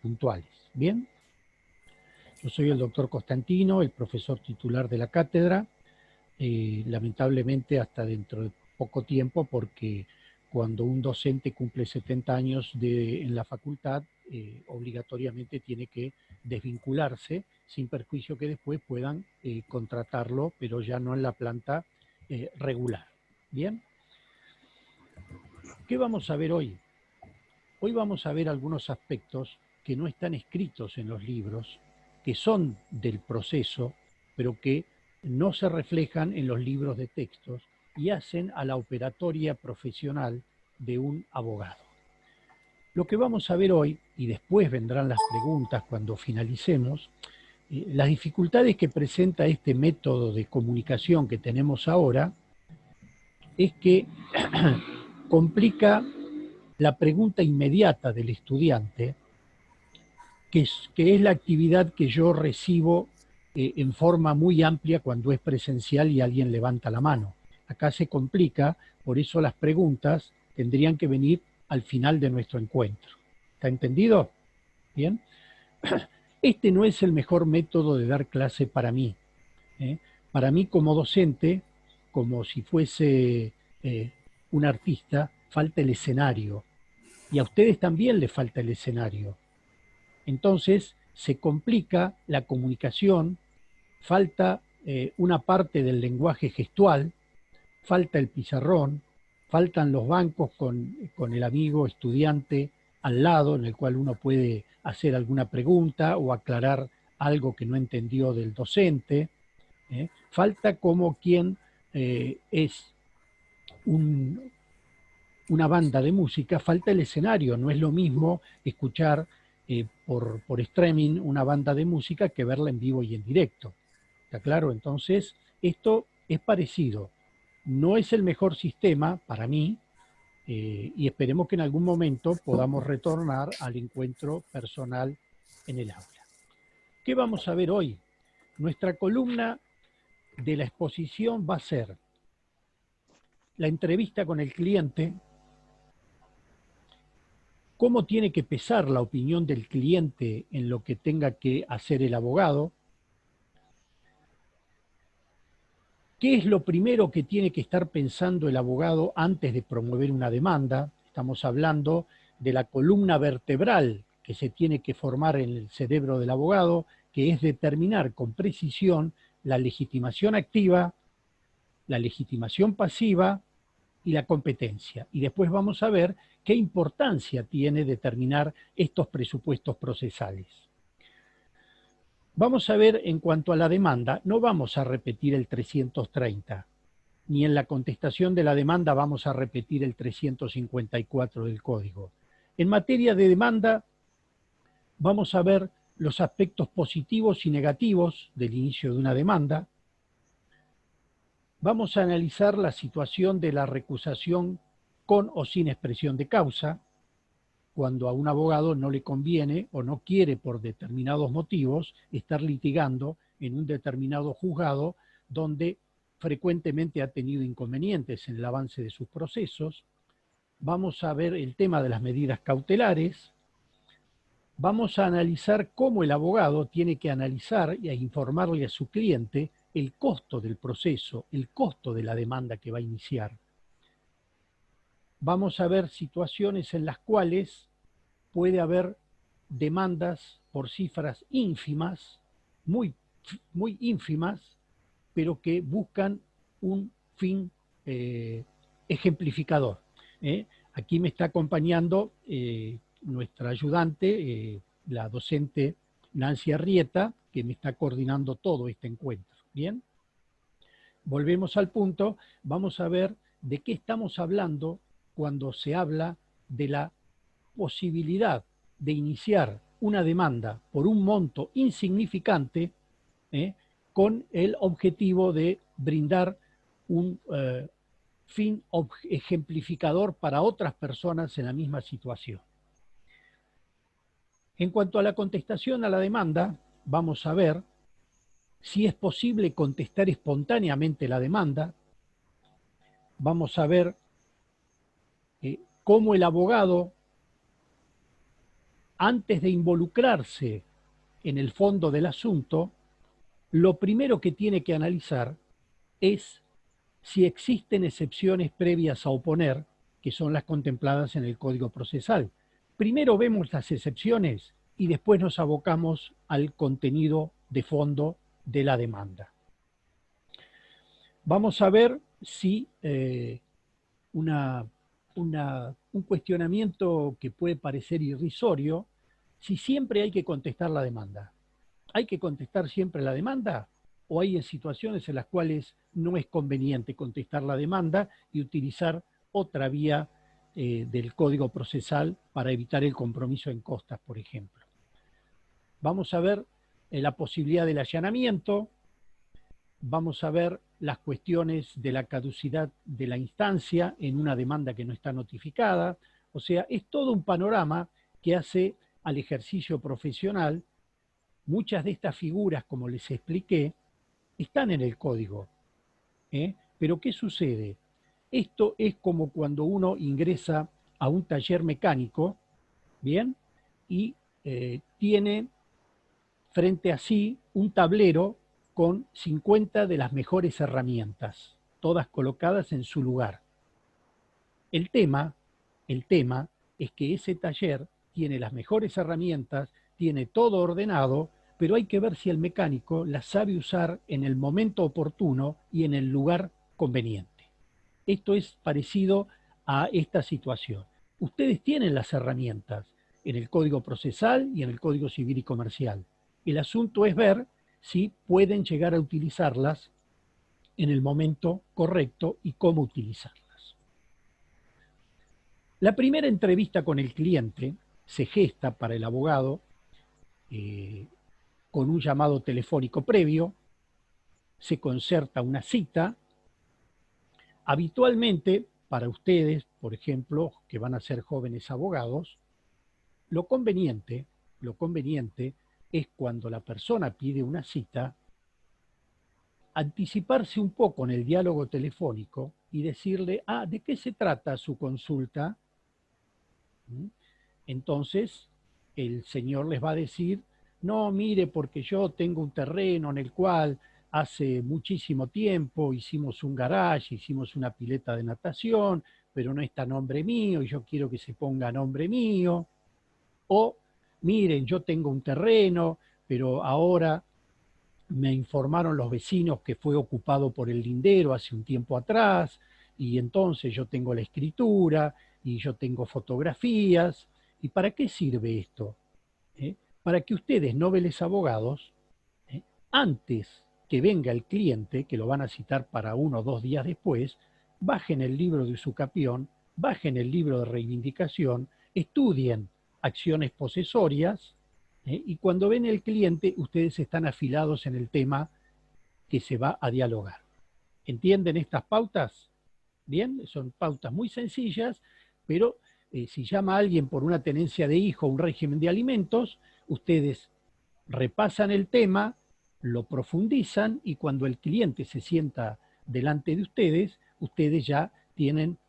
puntuales. ¿Bien? Yo soy el doctor Costantino, el profesor titular de la cátedra, lamentablemente hasta dentro de poco tiempo, porque cuando un docente cumple 70 años en la facultad, obligatoriamente tiene que desvincularse, sin perjuicio que después puedan contratarlo, pero ya no en la planta regular. ¿Bien? ¿Qué vamos a ver hoy? Hoy vamos a ver algunos aspectos que no están escritos en los libros, que son del proceso, pero que no se reflejan en los libros de textos y hacen a la operatoria profesional de un abogado. Lo que vamos a ver hoy, y después vendrán las preguntas cuando finalicemos, las dificultades que presenta este método de comunicación que tenemos ahora es que complica la pregunta inmediata del estudiante, que es la actividad que yo recibo en forma muy amplia cuando es presencial y alguien levanta la mano. Acá se complica, por eso las preguntas tendrían que venir al final de nuestro encuentro. ¿Está entendido? Bien. Este no es el mejor método de dar clase para mí. Para mí como docente, como si fuese un artista, falta el escenario. Y a ustedes también les falta el escenario. Entonces se complica la comunicación, falta una parte del lenguaje gestual, falta el pizarrón, faltan los bancos con el amigo estudiante al lado, en el cual uno puede hacer alguna pregunta o aclarar algo que no entendió del docente. Falta como quien es un, una banda de música, falta el escenario. No es lo mismo escuchar por streaming una banda de música que verla en vivo y en directo. ¿Está claro? Entonces, esto es parecido. No es el mejor sistema para mí, y esperemos que en algún momento podamos retornar al encuentro personal en el aula. ¿Qué vamos a ver hoy? Nuestra columna de la exposición va a ser la entrevista con el cliente, cómo tiene que pesar la opinión del cliente en lo que tenga que hacer el abogado, qué es lo primero que tiene que estar pensando el abogado antes de promover una demanda. Estamos hablando de la columna vertebral que se tiene que formar en el cerebro del abogado, que es determinar con precisión la legitimación activa, la legitimación pasiva y la competencia. Y después vamos a ver qué importancia tiene determinar estos presupuestos procesales. Vamos a ver en cuanto a la demanda, no vamos a repetir el 330, ni en la contestación de la demanda vamos a repetir el 354 del código. En materia de demanda, vamos a ver los aspectos positivos y negativos del inicio de una demanda. Vamos a analizar la situación de la recusación con o sin expresión de causa, cuando a un abogado no le conviene o no quiere por determinados motivos estar litigando en un determinado juzgado donde frecuentemente ha tenido inconvenientes en el avance de sus procesos. Vamos a ver el tema de las medidas cautelares. Vamos a analizar cómo el abogado tiene que analizar e informarle a su cliente el costo del proceso, el costo de la demanda que va a iniciar. Vamos a ver situaciones en las cuales puede haber demandas por cifras ínfimas, muy, muy ínfimas, pero que buscan un fin ejemplificador. Aquí me está acompañando nuestra ayudante, la docente Nancy Arrieta, que me está coordinando todo este encuentro. Bien, volvemos al punto, vamos a ver de qué estamos hablando cuando se habla de la posibilidad de iniciar una demanda por un monto insignificante, con el objetivo de brindar un fin ejemplificador para otras personas en la misma situación. En cuanto a la contestación a la demanda, vamos a ver si es posible contestar espontáneamente la demanda. Vamos a ver cómo el abogado antes de involucrarse en el fondo del asunto, lo primero que tiene que analizar es si existen excepciones previas a oponer, que son las contempladas en el Código Procesal. Primero vemos las excepciones y después nos abocamos al contenido de fondo de la demanda. Vamos a ver si un cuestionamiento que puede parecer irrisorio, si siempre hay que contestar la demanda. ¿Hay que contestar siempre la demanda? ¿O hay situaciones en las cuales no es conveniente contestar la demanda y utilizar otra vía del Código Procesal para evitar el compromiso en costas, por ejemplo? Vamos a ver la posibilidad del allanamiento, vamos a ver las cuestiones de la caducidad de la instancia en una demanda que no está notificada. O sea, es todo un panorama que hace al ejercicio profesional. Muchas de estas figuras, como les expliqué, están en el código. Pero ¿qué sucede? Esto es como cuando uno ingresa a un taller mecánico, ¿bien? Y tiene frente a sí un tablero con 50 de las mejores herramientas, todas colocadas en su lugar. El tema es que ese taller tiene las mejores herramientas, tiene todo ordenado, pero hay que ver si el mecánico las sabe usar en el momento oportuno y en el lugar conveniente. Esto es parecido a esta situación. Ustedes tienen las herramientas en el Código Procesal y en el Código Civil y Comercial. El asunto es ver si pueden llegar a utilizarlas en el momento correcto y cómo utilizarlas. La primera entrevista con el cliente se gesta para el abogado con un llamado telefónico previo, se concerta una cita. Habitualmente, para ustedes, por ejemplo, que van a ser jóvenes abogados, lo conveniente es cuando la persona pide una cita, anticiparse un poco en el diálogo telefónico y decirle, ¿de qué se trata su consulta? Entonces, el señor les va a decir, no, mire, porque yo tengo un terreno en el cual hace muchísimo tiempo hicimos un garage, hicimos una pileta de natación, pero no está a nombre mío y yo quiero que se ponga a nombre mío. O, miren, yo tengo un terreno, pero ahora me informaron los vecinos que fue ocupado por el lindero hace un tiempo atrás, y entonces yo tengo la escritura, y yo tengo fotografías. ¿Y para qué sirve esto? Para que ustedes, nobles abogados, antes que venga el cliente, que lo van a citar para 1 o 2 días después, bajen el libro de usucapión, bajen el libro de reivindicación, estudien acciones posesorias, y cuando ven el cliente, ustedes están afilados en el tema que se va a dialogar. ¿Entienden estas pautas? Bien, son pautas muy sencillas, pero si llama a alguien por una tenencia de hijo, un régimen de alimentos, ustedes repasan el tema, lo profundizan y cuando el cliente se sienta delante de ustedes, ustedes ya tienen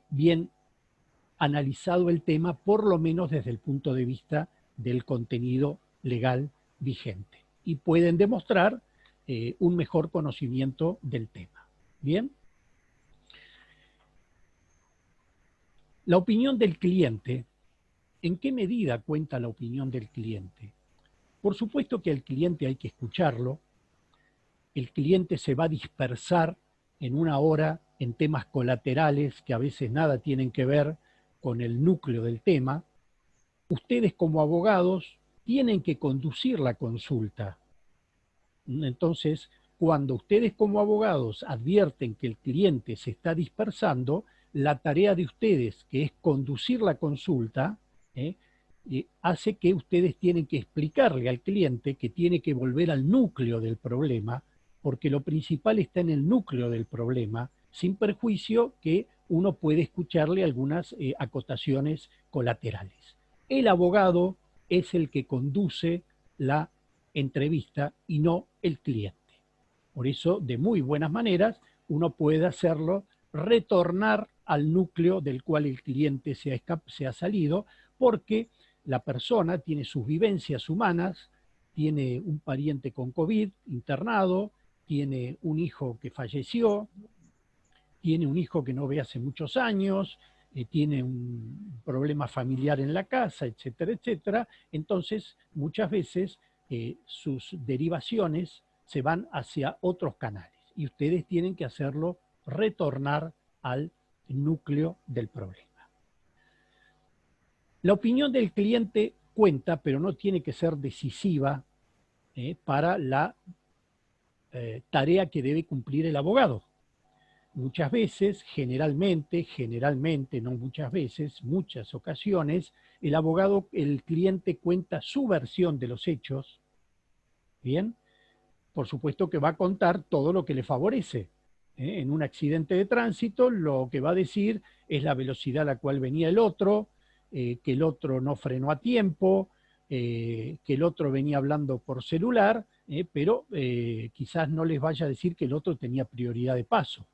bien analizado el tema, por lo menos desde el punto de vista del contenido legal vigente. Y pueden demostrar un mejor conocimiento del tema. ¿Bien? La opinión del cliente. ¿En qué medida cuenta la opinión del cliente? Por supuesto que al cliente hay que escucharlo. El cliente se va a dispersar en una hora en temas colaterales que a veces nada tienen que ver con el núcleo del tema. Ustedes como abogados tienen que conducir la consulta. Entonces, cuando ustedes como abogados advierten que el cliente se está dispersando, la tarea de ustedes, que es conducir la consulta, hace que ustedes tienen que explicarle al cliente que tiene que volver al núcleo del problema, porque lo principal está en el núcleo del problema, sin perjuicio que uno puede escucharle algunas acotaciones colaterales. El abogado es el que conduce la entrevista y no el cliente. Por eso, de muy buenas maneras, uno puede hacerlo retornar al núcleo del cual el cliente se ha salido, porque la persona tiene sus vivencias humanas, tiene un pariente con COVID internado, tiene un hijo que falleció, tiene un hijo que no ve hace muchos años, tiene un problema familiar en la casa, etcétera, etcétera. Entonces, muchas veces sus derivaciones se van hacia otros canales y ustedes tienen que hacerlo retornar al núcleo del problema. La opinión del cliente cuenta, pero no tiene que ser decisiva para la tarea que debe cumplir el abogado. Muchas veces, generalmente, no muchas veces, muchas ocasiones, el cliente cuenta su versión de los hechos, ¿bien? Por supuesto que va a contar todo lo que le favorece. En un accidente de tránsito, lo que va a decir es la velocidad a la cual venía el otro, que el otro no frenó a tiempo, que el otro venía hablando por celular, pero quizás no les vaya a decir que el otro tenía prioridad de paso.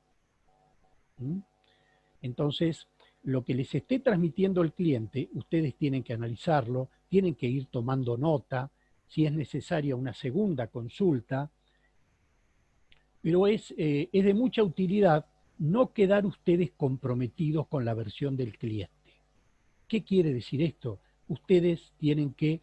Entonces, lo que les esté transmitiendo el cliente, ustedes tienen que analizarlo, tienen que ir tomando nota, si es necesaria una segunda consulta, pero es de mucha utilidad no quedar ustedes comprometidos con la versión del cliente. ¿Qué quiere decir esto? Ustedes tienen que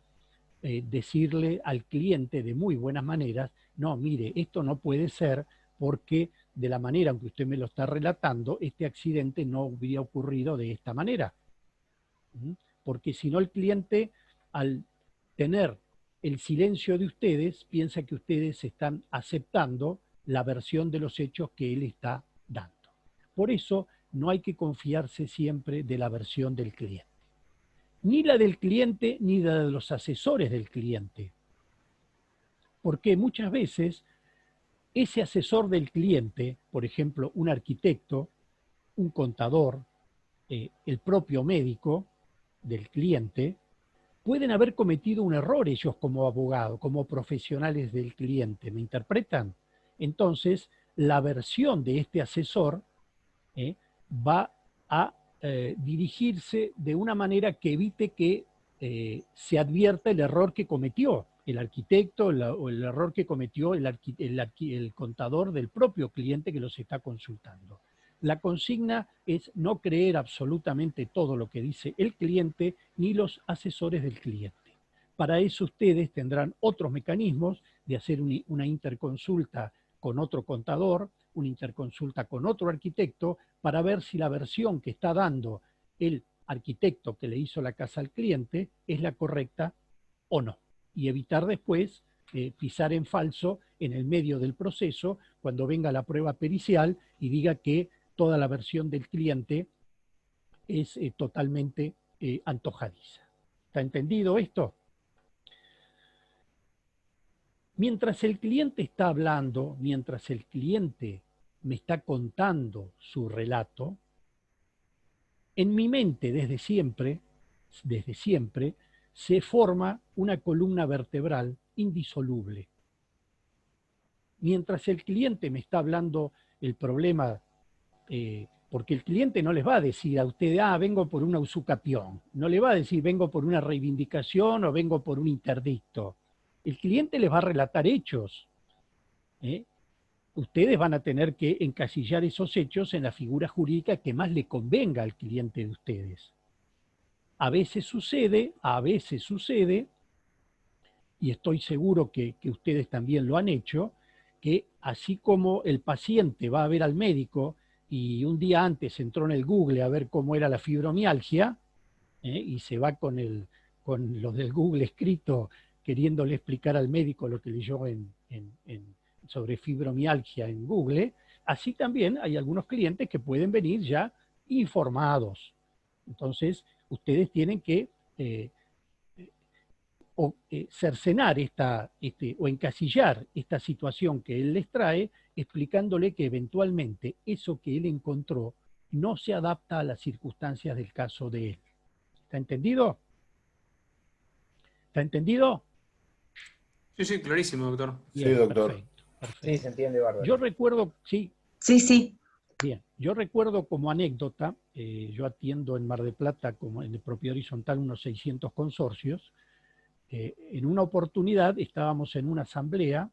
decirle al cliente de muy buenas maneras, no, mire, esto no puede ser porque de la manera en que usted me lo está relatando, este accidente no hubiera ocurrido de esta manera. Porque si no, el cliente, al tener el silencio de ustedes, piensa que ustedes están aceptando la versión de los hechos que él está dando. Por eso no hay que confiarse siempre de la versión del cliente. Ni la del cliente, ni la de los asesores del cliente. Porque muchas veces ese asesor del cliente, por ejemplo, un arquitecto, un contador, el propio médico del cliente, pueden haber cometido un error ellos como abogados, como profesionales del cliente, ¿me interpretan? Entonces, la versión de este asesor va a dirigirse de una manera que evite que se advierta el error que cometió el arquitecto o el error que cometió el contador del propio cliente que los está consultando. La consigna es no creer absolutamente todo lo que dice el cliente ni los asesores del cliente. Para eso ustedes tendrán otros mecanismos de hacer una interconsulta con otro contador, una interconsulta con otro arquitecto, para ver si la versión que está dando el arquitecto que le hizo la casa al cliente es la correcta o no. Y evitar después pisar en falso en el medio del proceso cuando venga la prueba pericial y diga que toda la versión del cliente es totalmente antojadiza. ¿Está entendido esto? Mientras el cliente está hablando, mientras el cliente me está contando su relato, en mi mente desde siempre, se forma una columna vertebral indisoluble. Mientras el cliente me está hablando el problema, porque el cliente no les va a decir a usted, vengo por una usucapión, no le va a decir vengo por una reivindicación o vengo por un interdicto. El cliente les va a relatar hechos. Ustedes van a tener que encasillar esos hechos en la figura jurídica que más le convenga al cliente de ustedes. A veces sucede, y estoy seguro que ustedes también lo han hecho, que así como el paciente va a ver al médico y un día antes entró en el Google a ver cómo era la fibromialgia, y se va con los del Google escrito queriéndole explicar al médico lo que leyó sobre fibromialgia en Google, así también hay algunos clientes que pueden venir ya informados. Entonces, ustedes tienen que cercenar o encasillar esta situación que él les trae, explicándole que eventualmente eso que él encontró no se adapta a las circunstancias del caso de él. ¿Está entendido? ¿Está entendido? Sí, clarísimo, doctor. Bien, Sí, doctor. perfecto. Sí, se entiende bárbaro. Yo recuerdo, sí. Sí, sí. Bien. Yo recuerdo como anécdota, yo atiendo en Mar del Plata, como en el propiedad horizontal, unos 600 consorcios. En una oportunidad estábamos en una asamblea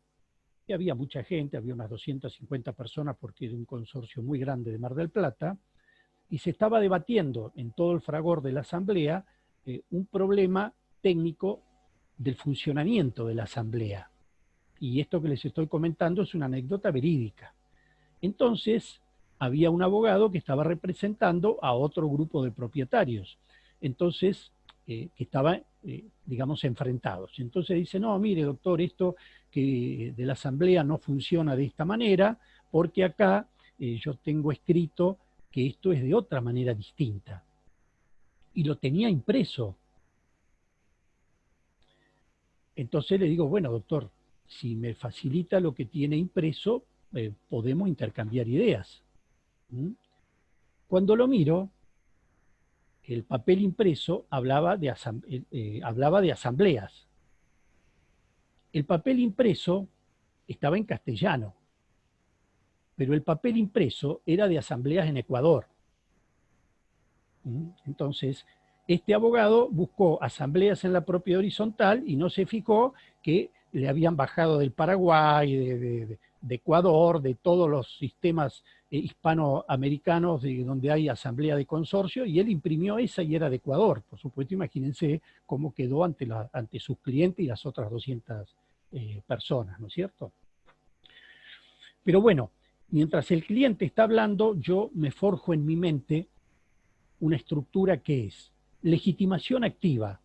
y había mucha gente, había unas 250 personas porque era un consorcio muy grande de Mar del Plata, y se estaba debatiendo en todo el fragor de la asamblea un problema técnico del funcionamiento de la asamblea. Y esto que les estoy comentando es una anécdota verídica. Entonces, había un abogado que estaba representando a otro grupo de propietarios. Entonces, que estaban, digamos, enfrentados. Entonces dice, no, mire, doctor, esto que de la asamblea no funciona de esta manera, porque acá yo tengo escrito que esto es de otra manera distinta. Y lo tenía impreso. Entonces le digo, bueno, doctor, si me facilita lo que tiene impreso, podemos intercambiar ideas. ¿Mm? Cuando lo miro, el papel impreso hablaba de asambleas. El papel impreso estaba en castellano, pero el papel impreso era de asambleas en Ecuador. Entonces, este abogado buscó asambleas en la propiedad horizontal y no se fijó que le habían bajado del Paraguay, de Ecuador, de todos los sistemas hispanoamericanos donde hay asamblea de consorcio, y él imprimió esa y era de Ecuador. Por supuesto, imagínense cómo quedó ante sus clientes y las otras 200 personas, ¿no es cierto? Pero bueno, mientras el cliente está hablando, yo me forjo en mi mente una estructura que es legitimación activa,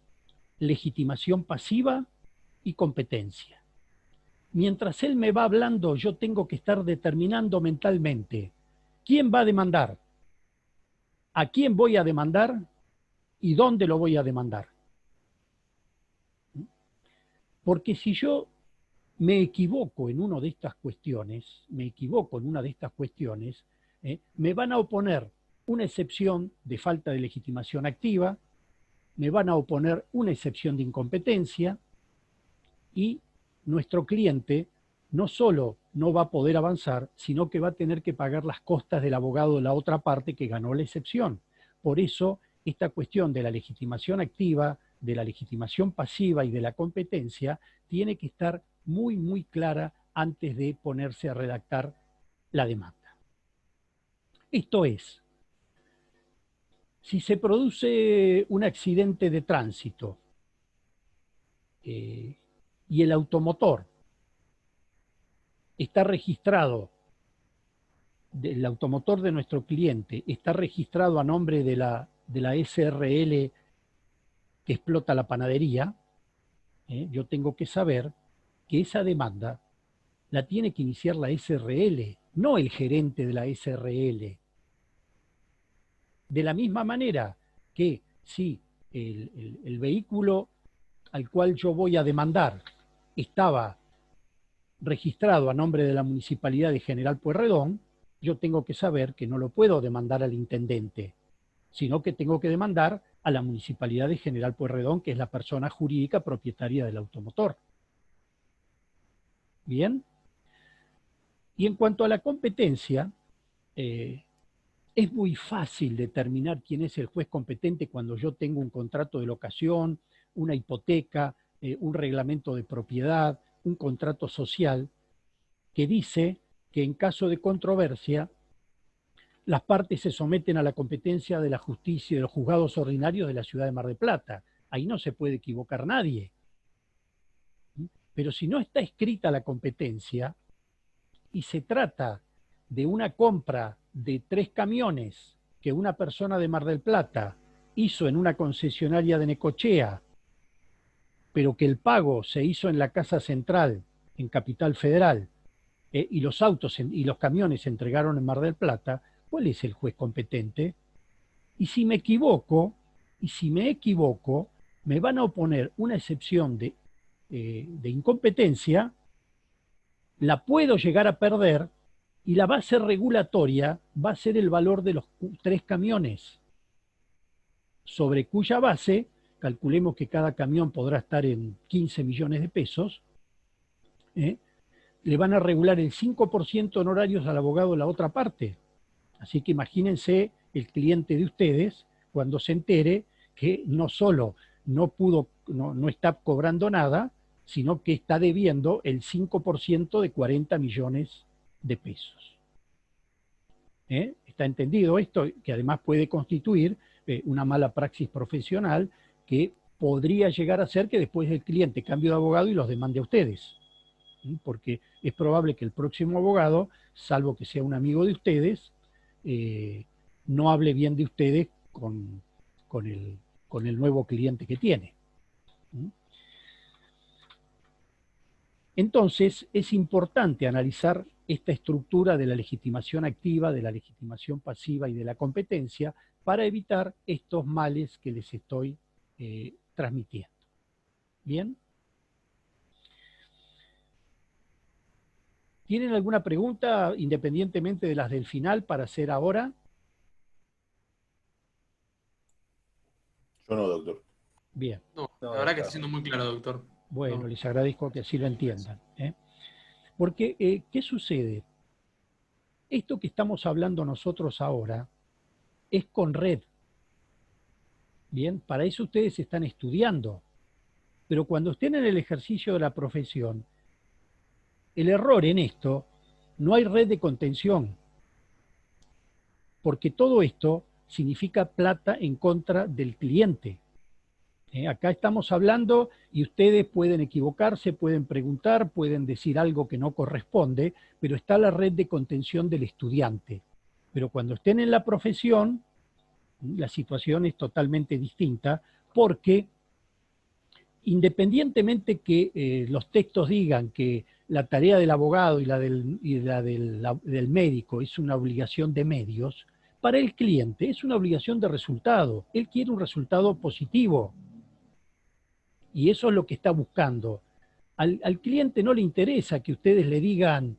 legitimación pasiva y competencia. Mientras él me va hablando, yo tengo que estar determinando mentalmente quién va a demandar, a quién voy a demandar y dónde lo voy a demandar. Porque si yo me equivoco en una de estas cuestiones, me van a oponer una excepción de falta de legitimación activa, me van a oponer una excepción de incompetencia y nuestro cliente no solo no va a poder avanzar, sino que va a tener que pagar las costas del abogado de la otra parte que ganó la excepción. Por eso, esta cuestión de la legitimación activa, de la legitimación pasiva y de la competencia tiene que estar muy, muy clara antes de ponerse a redactar la demanda. Esto es, si se produce un accidente de tránsito y el automotor está registrado, el automotor de nuestro cliente está registrado a nombre de la SRL que explota la panadería, yo tengo que saber que esa demanda la tiene que iniciar la SRL, no el gerente de la SRL. De la misma manera que si el vehículo al cual yo voy a demandar estaba registrado a nombre de la Municipalidad de General Pueyrredón, yo tengo que saber que no lo puedo demandar al intendente, sino que tengo que demandar a la Municipalidad de General Pueyrredón, que es la persona jurídica propietaria del automotor. Bien. Y en cuanto a la competencia, es muy fácil determinar quién es el juez competente cuando yo tengo un contrato de locación, una hipoteca, un reglamento de propiedad, un contrato social, que dice que en caso de controversia, las partes se someten a la competencia de la justicia y de los juzgados ordinarios de la ciudad de Mar del Plata. Ahí no se puede equivocar nadie. Pero si no está escrita la competencia y se trata de una compra de 3 camiones que una persona de Mar del Plata hizo en una concesionaria de Necochea, pero que el pago se hizo en la Casa Central, en Capital Federal, y los autos y los camiones se entregaron en Mar del Plata, ¿cuál es el juez competente? Y si me equivoco, me van a oponer una excepción de incompetencia, la puedo llegar a perder y la base regulatoria va a ser el valor de los 3 camiones, sobre cuya base, calculemos que cada camión podrá estar en 15 millones de pesos, le van a regular el 5% honorarios al abogado de la otra parte. Así que imagínense el cliente de ustedes cuando se entere que no solo no está cobrando nada, sino que está debiendo el 5% de 40 millones de pesos. ¿Está entendido esto? Que además puede constituir una mala praxis profesional que podría llegar a ser que después el cliente cambie de abogado y los demande a ustedes. Porque es probable que el próximo abogado, salvo que sea un amigo de ustedes, no hable bien de ustedes con el nuevo cliente que tiene. Entonces, es importante analizar esta estructura de la legitimación activa, de la legitimación pasiva y de la competencia para evitar estos males que les estoy transmitiendo. ¿Bien? ¿Tienen alguna pregunta, independientemente de las del final, para hacer ahora? Yo no, doctor. Bien. No, No, la verdad que está. está siendo muy claro, doctor. Bueno, No. les agradezco que así lo entiendan. Porque, ¿qué sucede? Esto que estamos hablando nosotros ahora es con red. Bien, para eso ustedes están estudiando. Pero cuando estén en el ejercicio de la profesión, el error en esto, no hay red de contención, porque todo esto significa plata en contra del cliente. Acá estamos hablando y ustedes pueden equivocarse, pueden preguntar, pueden decir algo que no corresponde, pero está la red de contención del estudiante. Pero cuando estén en la profesión, la situación es totalmente distinta, porque independientemente que los textos digan que la tarea del abogado y la del médico es una obligación de medios, para el cliente es una obligación de resultado. Él quiere un resultado positivo. Y eso es lo que está buscando. Al cliente no le interesa que ustedes le digan,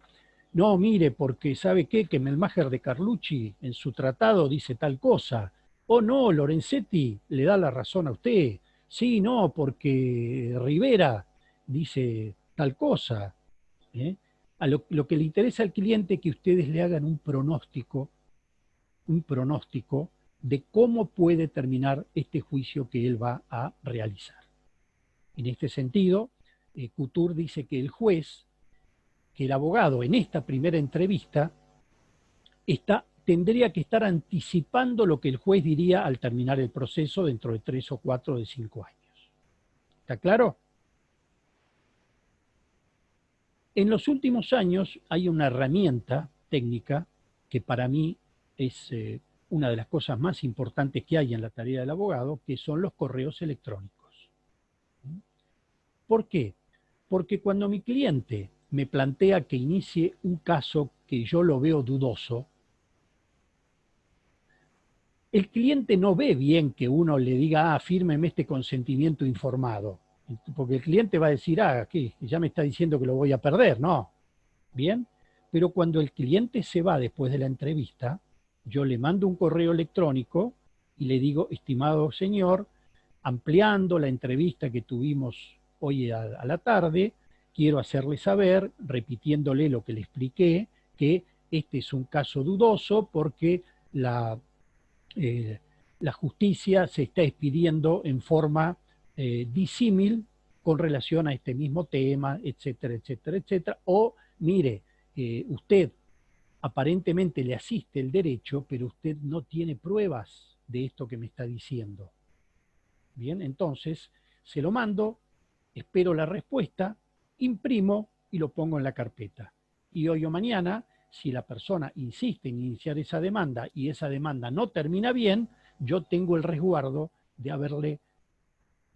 no, mire, porque ¿sabe qué? Que Melmacher de Carlucci en su tratado dice tal cosa. O no, Lorenzetti le da la razón a usted. Sí, no, porque Rivera dice tal cosa. A lo que le interesa al cliente es que ustedes le hagan un pronóstico de cómo puede terminar este juicio que él va a realizar. En este sentido, Couture dice que el juez, que el abogado en esta primera entrevista tendría que estar anticipando lo que el juez diría al terminar el proceso dentro de 3 o 4 o de 5 años. ¿Está claro? En los últimos años hay una herramienta técnica que para mí es una de las cosas más importantes que hay en la tarea del abogado, que son los correos electrónicos. ¿Por qué? Porque cuando mi cliente me plantea que inicie un caso que yo lo veo dudoso, el cliente no ve bien que uno le diga, fírmeme este consentimiento informado. Porque el cliente va a decir, ¿qué? Ya me está diciendo que lo voy a perder, ¿no? Bien, pero cuando el cliente se va después de la entrevista, yo le mando un correo electrónico y le digo, estimado señor, ampliando la entrevista que tuvimos hoy a la tarde, quiero hacerle saber, repitiéndole lo que le expliqué, que este es un caso dudoso porque la justicia se está expidiendo en forma disímil con relación a este mismo tema, etcétera, etcétera, etcétera. O, mire, usted aparentemente le asiste el derecho, pero usted no tiene pruebas de esto que me está diciendo. Bien, entonces se lo mando, espero la respuesta, imprimo y lo pongo en la carpeta. Y hoy o mañana, si la persona insiste en iniciar esa demanda y esa demanda no termina bien, yo tengo el resguardo de haberle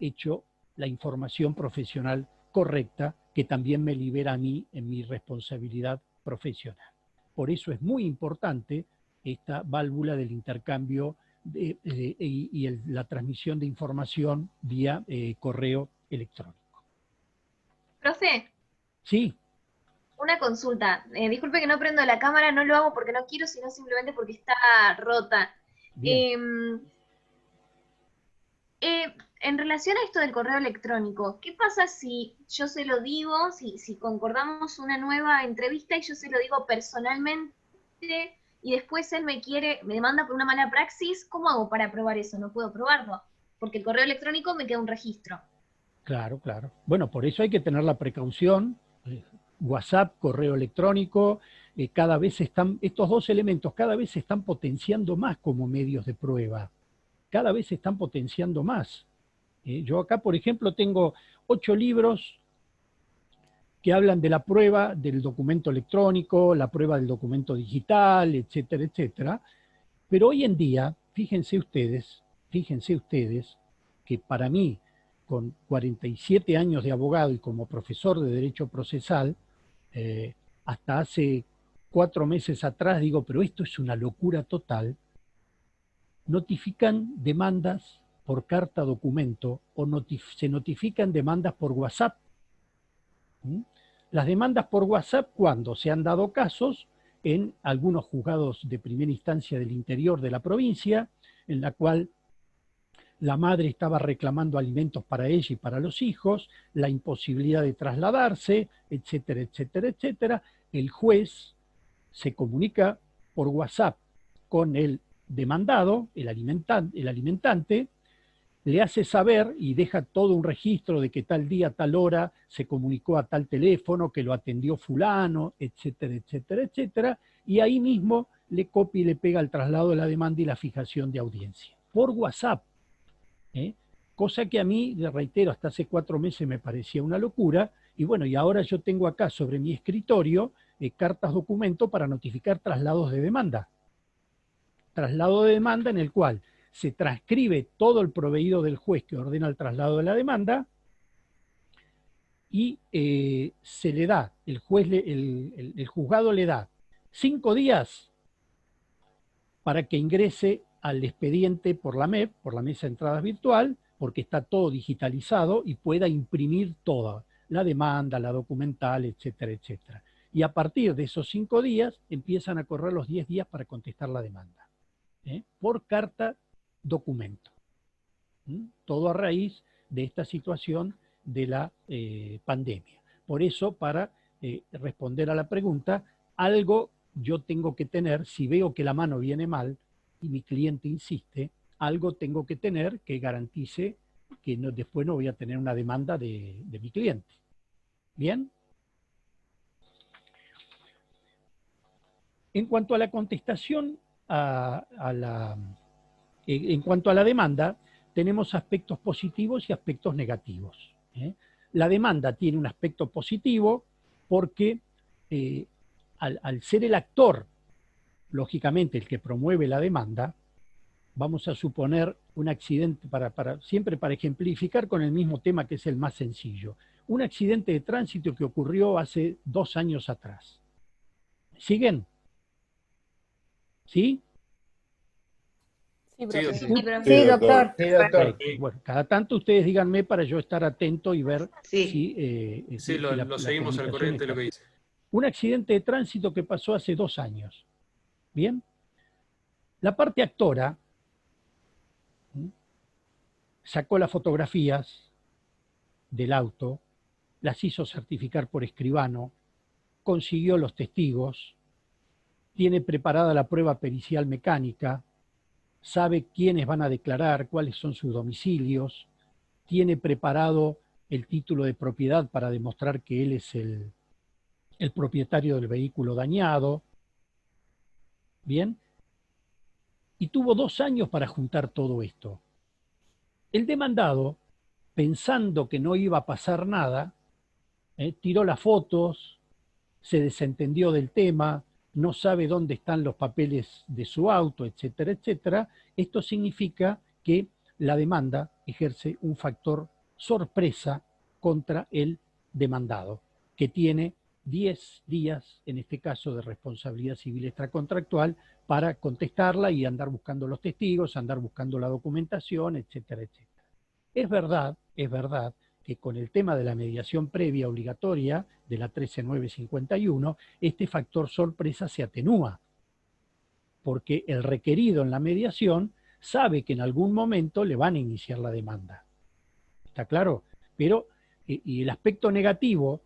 hecho la información profesional correcta, que también me libera a mí en mi responsabilidad profesional. Por eso es muy importante esta válvula del intercambio y la transmisión de información vía correo electrónico. Profe, Sí, una consulta. Disculpe que no prendo la cámara, no lo hago porque no quiero, sino simplemente porque está rota. bien. En relación a esto del correo electrónico, ¿qué pasa si yo se lo digo, si concordamos una nueva entrevista y yo se lo digo personalmente y después él me demanda por una mala praxis, ¿cómo hago para probar eso? No puedo probarlo, porque el correo electrónico me queda un registro. Claro, claro. Bueno, por eso hay que tener la precaución. WhatsApp, correo electrónico, cada vez estos dos elementos cada vez se están potenciando más como medios de prueba. Cada vez se están potenciando más. Yo acá, por ejemplo, tengo 8 libros que hablan de la prueba del documento electrónico, la prueba del documento digital, etcétera, etcétera. Pero hoy en día, fíjense ustedes que para mí, con 47 años de abogado y como profesor de Derecho Procesal, hasta hace 4 meses atrás digo, pero esto es una locura total, notifican demandas por carta documento o se notifican demandas por WhatsApp. Las demandas por WhatsApp, cuando se han dado casos en algunos juzgados de primera instancia del interior de la provincia, en la cual la madre estaba reclamando alimentos para ella y para los hijos, la imposibilidad de trasladarse, etcétera, etcétera, etcétera. El juez se comunica por WhatsApp con el demandado, el alimentante, le hace saber y deja todo un registro de que tal día, tal hora se comunicó a tal teléfono, que lo atendió fulano, etcétera, etcétera, etcétera, y ahí mismo le copia y le pega el traslado de la demanda y la fijación de audiencia. Por WhatsApp. Cosa que a mí, le reitero, hasta hace 4 meses me parecía una locura, y bueno, y ahora yo tengo acá sobre mi escritorio cartas documento para notificar traslados de demanda. Traslado de demanda en el cual se transcribe todo el proveído del juez que ordena el traslado de la demanda y se le da, el juzgado le da 5 días para que ingrese al expediente por la MEP, por la mesa de entradas virtual, porque está todo digitalizado y pueda imprimir toda la demanda, la documental, etcétera, etcétera. Y a partir de esos 5 días empiezan a correr los 10 días para contestar la demanda, por carta documento. Todo a raíz de esta situación de la pandemia. Por eso, para responder a la pregunta, algo yo tengo que tener, si veo que la mano viene mal y mi cliente insiste, algo tengo que tener que garantice que después no voy a tener una demanda de mi cliente. ¿Bien? En cuanto a la contestación en cuanto a la demanda, tenemos aspectos positivos y aspectos negativos. La demanda tiene un aspecto positivo porque al ser el actor, lógicamente el que promueve la demanda, vamos a suponer un accidente, siempre para ejemplificar con el mismo tema que es el más sencillo, un accidente de tránsito que ocurrió hace 2 años atrás. ¿Siguen? ¿Sí? Sí, Sí, doctor. Sí, doctor. Bueno, cada tanto ustedes díganme para yo estar atento y ver Sí. si, Sí, lo seguimos al corriente lo que dice. Un accidente de tránsito que pasó hace 2 años. ¿Bien? La parte actora sacó las fotografías del auto, las hizo certificar por escribano, consiguió los testigos, tiene preparada la prueba pericial mecánica, sabe quiénes van a declarar, cuáles son sus domicilios, tiene preparado el título de propiedad para demostrar que él es el propietario del vehículo dañado. ¿Bien? Y tuvo 2 años para juntar todo esto. El demandado, pensando que no iba a pasar nada, tiró las fotos, se desentendió del tema, no sabe dónde están los papeles de su auto, etcétera, etcétera. Esto significa que la demanda ejerce un factor sorpresa contra el demandado, que tiene 10 días, en este caso de responsabilidad civil extracontractual, para contestarla y andar buscando los testigos, andar buscando la documentación, etcétera, etcétera. Es verdad que con el tema de la mediación previa obligatoria de la 13951, este factor sorpresa se atenúa, porque el requerido en la mediación sabe que en algún momento le van a iniciar la demanda. ¿Está claro? Pero, y el aspecto negativo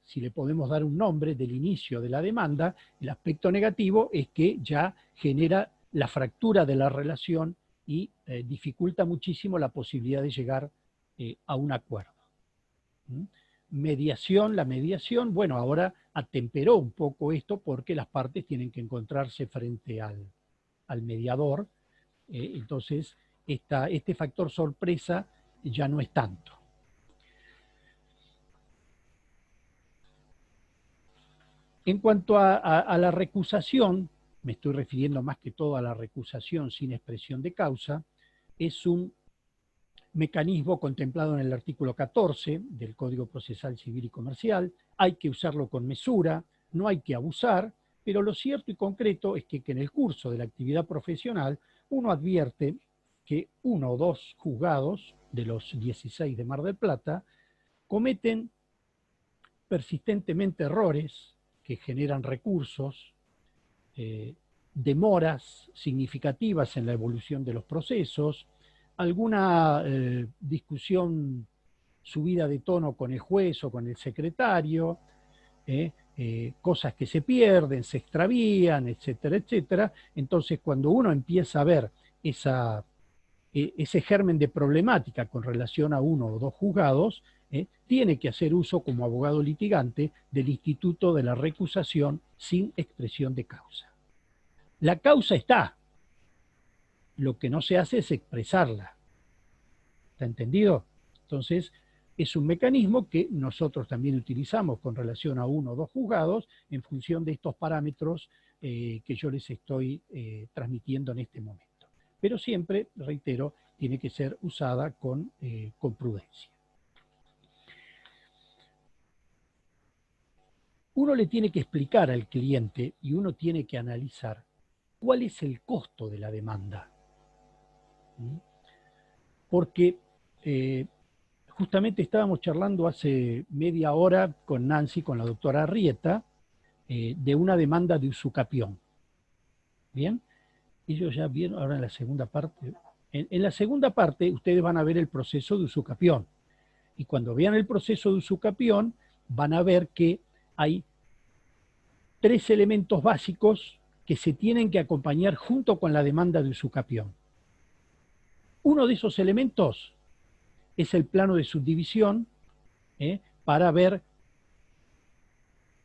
si le podemos dar un nombre, del inicio de la demanda, el aspecto negativo es que ya genera la fractura de la relación y dificulta muchísimo la posibilidad de llegar a un acuerdo. ¿Mm? La mediación, bueno, ahora atemperó un poco esto porque las partes tienen que encontrarse frente al mediador, entonces este factor sorpresa ya no es tanto. En cuanto a la recusación, me estoy refiriendo más que todo a la recusación sin expresión de causa, es un mecanismo contemplado en el artículo 14 del Código Procesal Civil y Comercial. Hay que usarlo con mesura, no hay que abusar, pero lo cierto y concreto es que en el curso de la actividad profesional uno advierte que 1 o 2 juzgados de los 16 de Mar del Plata cometen persistentemente errores que generan recursos, demoras significativas en la evolución de los procesos, alguna discusión subida de tono con el juez o con el secretario, cosas que se pierden, se extravían, etcétera, etcétera. Entonces, cuando uno empieza a ver ese germen de problemática con relación a 1 o 2 juzgados, tiene que hacer uso como abogado litigante del instituto de la recusación sin expresión de causa. La causa está, lo que no se hace es expresarla. ¿Está entendido? Entonces, es un mecanismo que nosotros también utilizamos con relación a 1 o 2 juzgados en función de estos parámetros que yo les estoy transmitiendo en este momento. Pero siempre, reitero, tiene que ser usada con prudencia. Uno le tiene que explicar al cliente y uno tiene que analizar cuál es el costo de la demanda. Porque justamente estábamos charlando hace media hora con Nancy, con la doctora Arrieta, de una demanda de usucapión. ¿Bien? Ellos ya vieron, ahora en la segunda parte. En la segunda parte ustedes van a ver el proceso de usucapión. Y cuando vean el proceso de usucapión, van a ver que hay 3 elementos básicos que se tienen que acompañar junto con la demanda de usucapión. Uno de esos elementos es el plano de subdivisión, para ver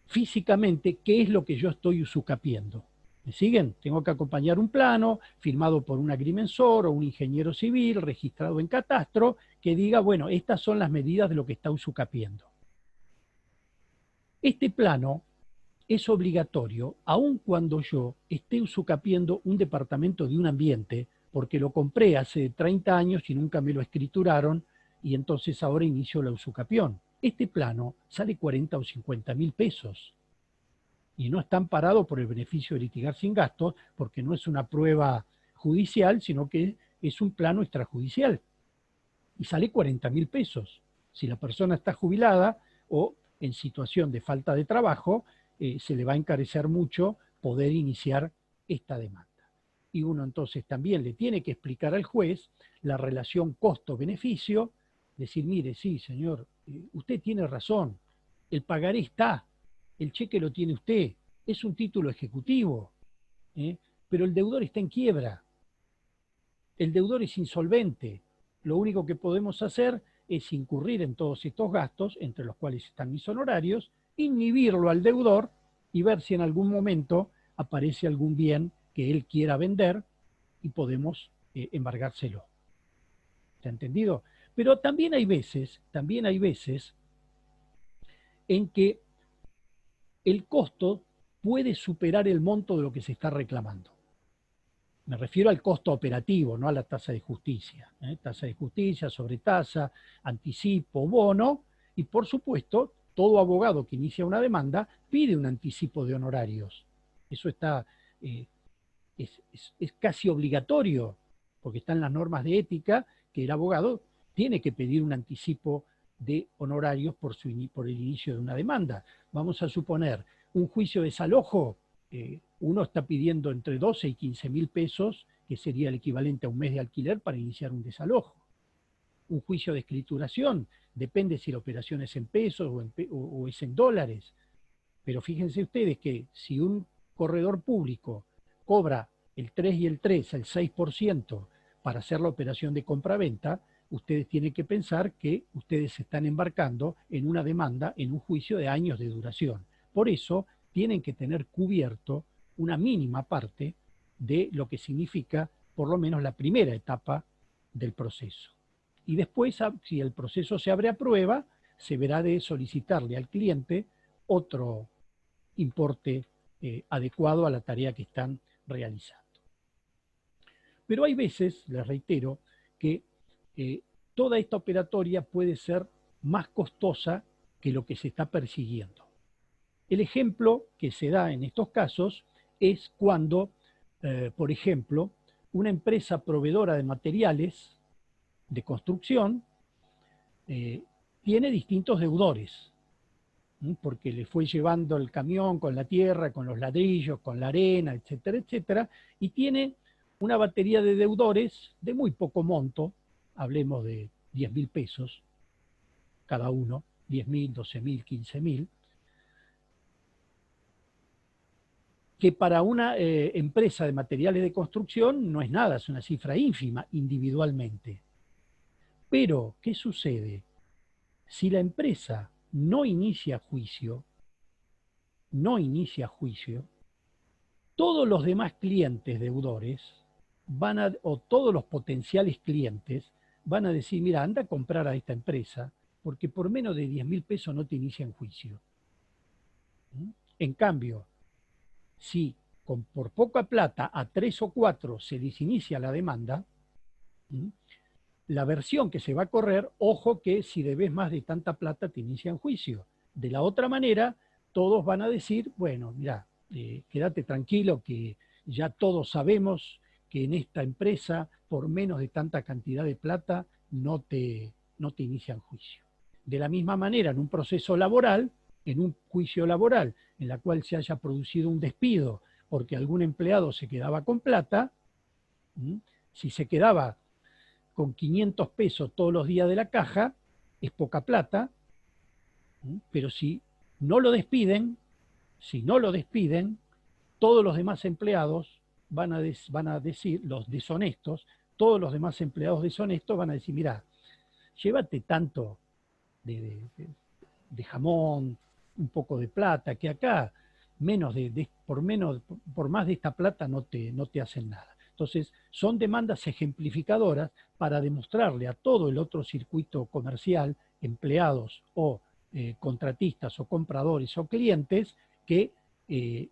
físicamente qué es lo que yo estoy usucapiendo. ¿Me siguen? Tengo que acompañar un plano firmado por un agrimensor o un ingeniero civil registrado en catastro que diga, bueno, estas son las medidas de lo que está usucapiendo. Este plano es obligatorio aun cuando yo esté usucapiendo un departamento de un ambiente porque lo compré hace 30 años y nunca me lo escrituraron y entonces ahora inicio la usucapión. Este plano sale 40 o 50 mil pesos. Y no está amparado por el beneficio de litigar sin gastos, porque no es una prueba judicial, sino que es un plano extrajudicial. Y sale 40 mil pesos. Si la persona está jubilada o en situación de falta de trabajo, se le va a encarecer mucho poder iniciar esta demanda. Y uno entonces también le tiene que explicar al juez la relación costo-beneficio, decir, mire, sí, señor, usted tiene razón, el pagaré está, el cheque lo tiene usted, es un título ejecutivo, pero el deudor está en quiebra, el deudor es insolvente, lo único que podemos hacer es incurrir en todos estos gastos, entre los cuales están mis honorarios, inhibirlo al deudor y ver si en algún momento aparece algún bien que él quiera vender y podemos embargárselo. ¿Está entendido? Pero también hay veces en que el costo puede superar el monto de lo que se está reclamando. Me refiero al costo operativo, no a la tasa de justicia. Tasa de justicia, sobretasa, anticipo, bono, y por supuesto, todo abogado que inicia una demanda pide un anticipo de honorarios. Eso está, es casi obligatorio, porque están las normas de ética que el abogado tiene que pedir un anticipo de honorarios por el inicio de una demanda. Vamos a suponer un juicio de desalojo, uno está pidiendo entre 12 y 15 mil pesos, que sería el equivalente a un mes de alquiler para iniciar un desalojo. un juicio de escrituración, depende si la operación es en pesos o es en dólares. Pero fíjense ustedes que si un corredor público cobra el 3 y el 3, el 6% para hacer la operación de compra-venta, ustedes tienen que pensar que ustedes se están embarcando en una demanda, en un juicio de años de duración. Por eso tienen que tener cubierto una mínima parte de lo que significa por lo menos la primera etapa del proceso. Y después, si el proceso se abre a prueba, se verá de solicitarle al cliente otro importe adecuado a la tarea que están realizando. Pero hay veces, les reitero, que toda esta operatoria puede ser más costosa que lo que se está persiguiendo. El ejemplo que se da en estos casos es cuando, por ejemplo, una empresa proveedora de materiales de construcción tiene distintos deudores, porque le fue llevando el camión con la tierra, con los ladrillos, con la arena, etcétera, etcétera, y tiene una batería de deudores de muy poco monto, hablemos de 10.000 pesos cada uno, 10.000, 12.000, 15.000, que para una empresa de materiales de construcción no es nada, es una cifra ínfima individualmente. Pero, ¿qué sucede? Si la empresa no inicia juicio, todos los demás clientes deudores o todos los potenciales clientes van a decir, mira, anda a comprar a esta empresa, porque por menos de 10.000 pesos no te inician juicio. En cambio, si por poca plata a 3 o 4 se les inicia la demanda, la versión que se va a correr, ojo que si debes más de tanta plata te inician juicio. De la otra manera, todos van a decir, bueno, mira, quédate tranquilo que ya todos sabemos que en esta empresa, por menos de tanta cantidad de plata, no te inician juicio. De la misma manera, en un proceso laboral, en un juicio laboral, en la cual se haya producido un despido porque algún empleado se quedaba con plata, si se quedaba con 500 pesos todos los días de la caja, es poca plata, pero si no lo despiden, todos los demás empleados van a decir, los deshonestos, todos los demás empleados deshonestos van a decir, mira, llévate tanto de jamón, un poco de plata, que acá por más de esta plata no te hacen nada. Entonces, son demandas ejemplificadoras para demostrarle a todo el otro circuito comercial, empleados o contratistas o compradores o clientes, que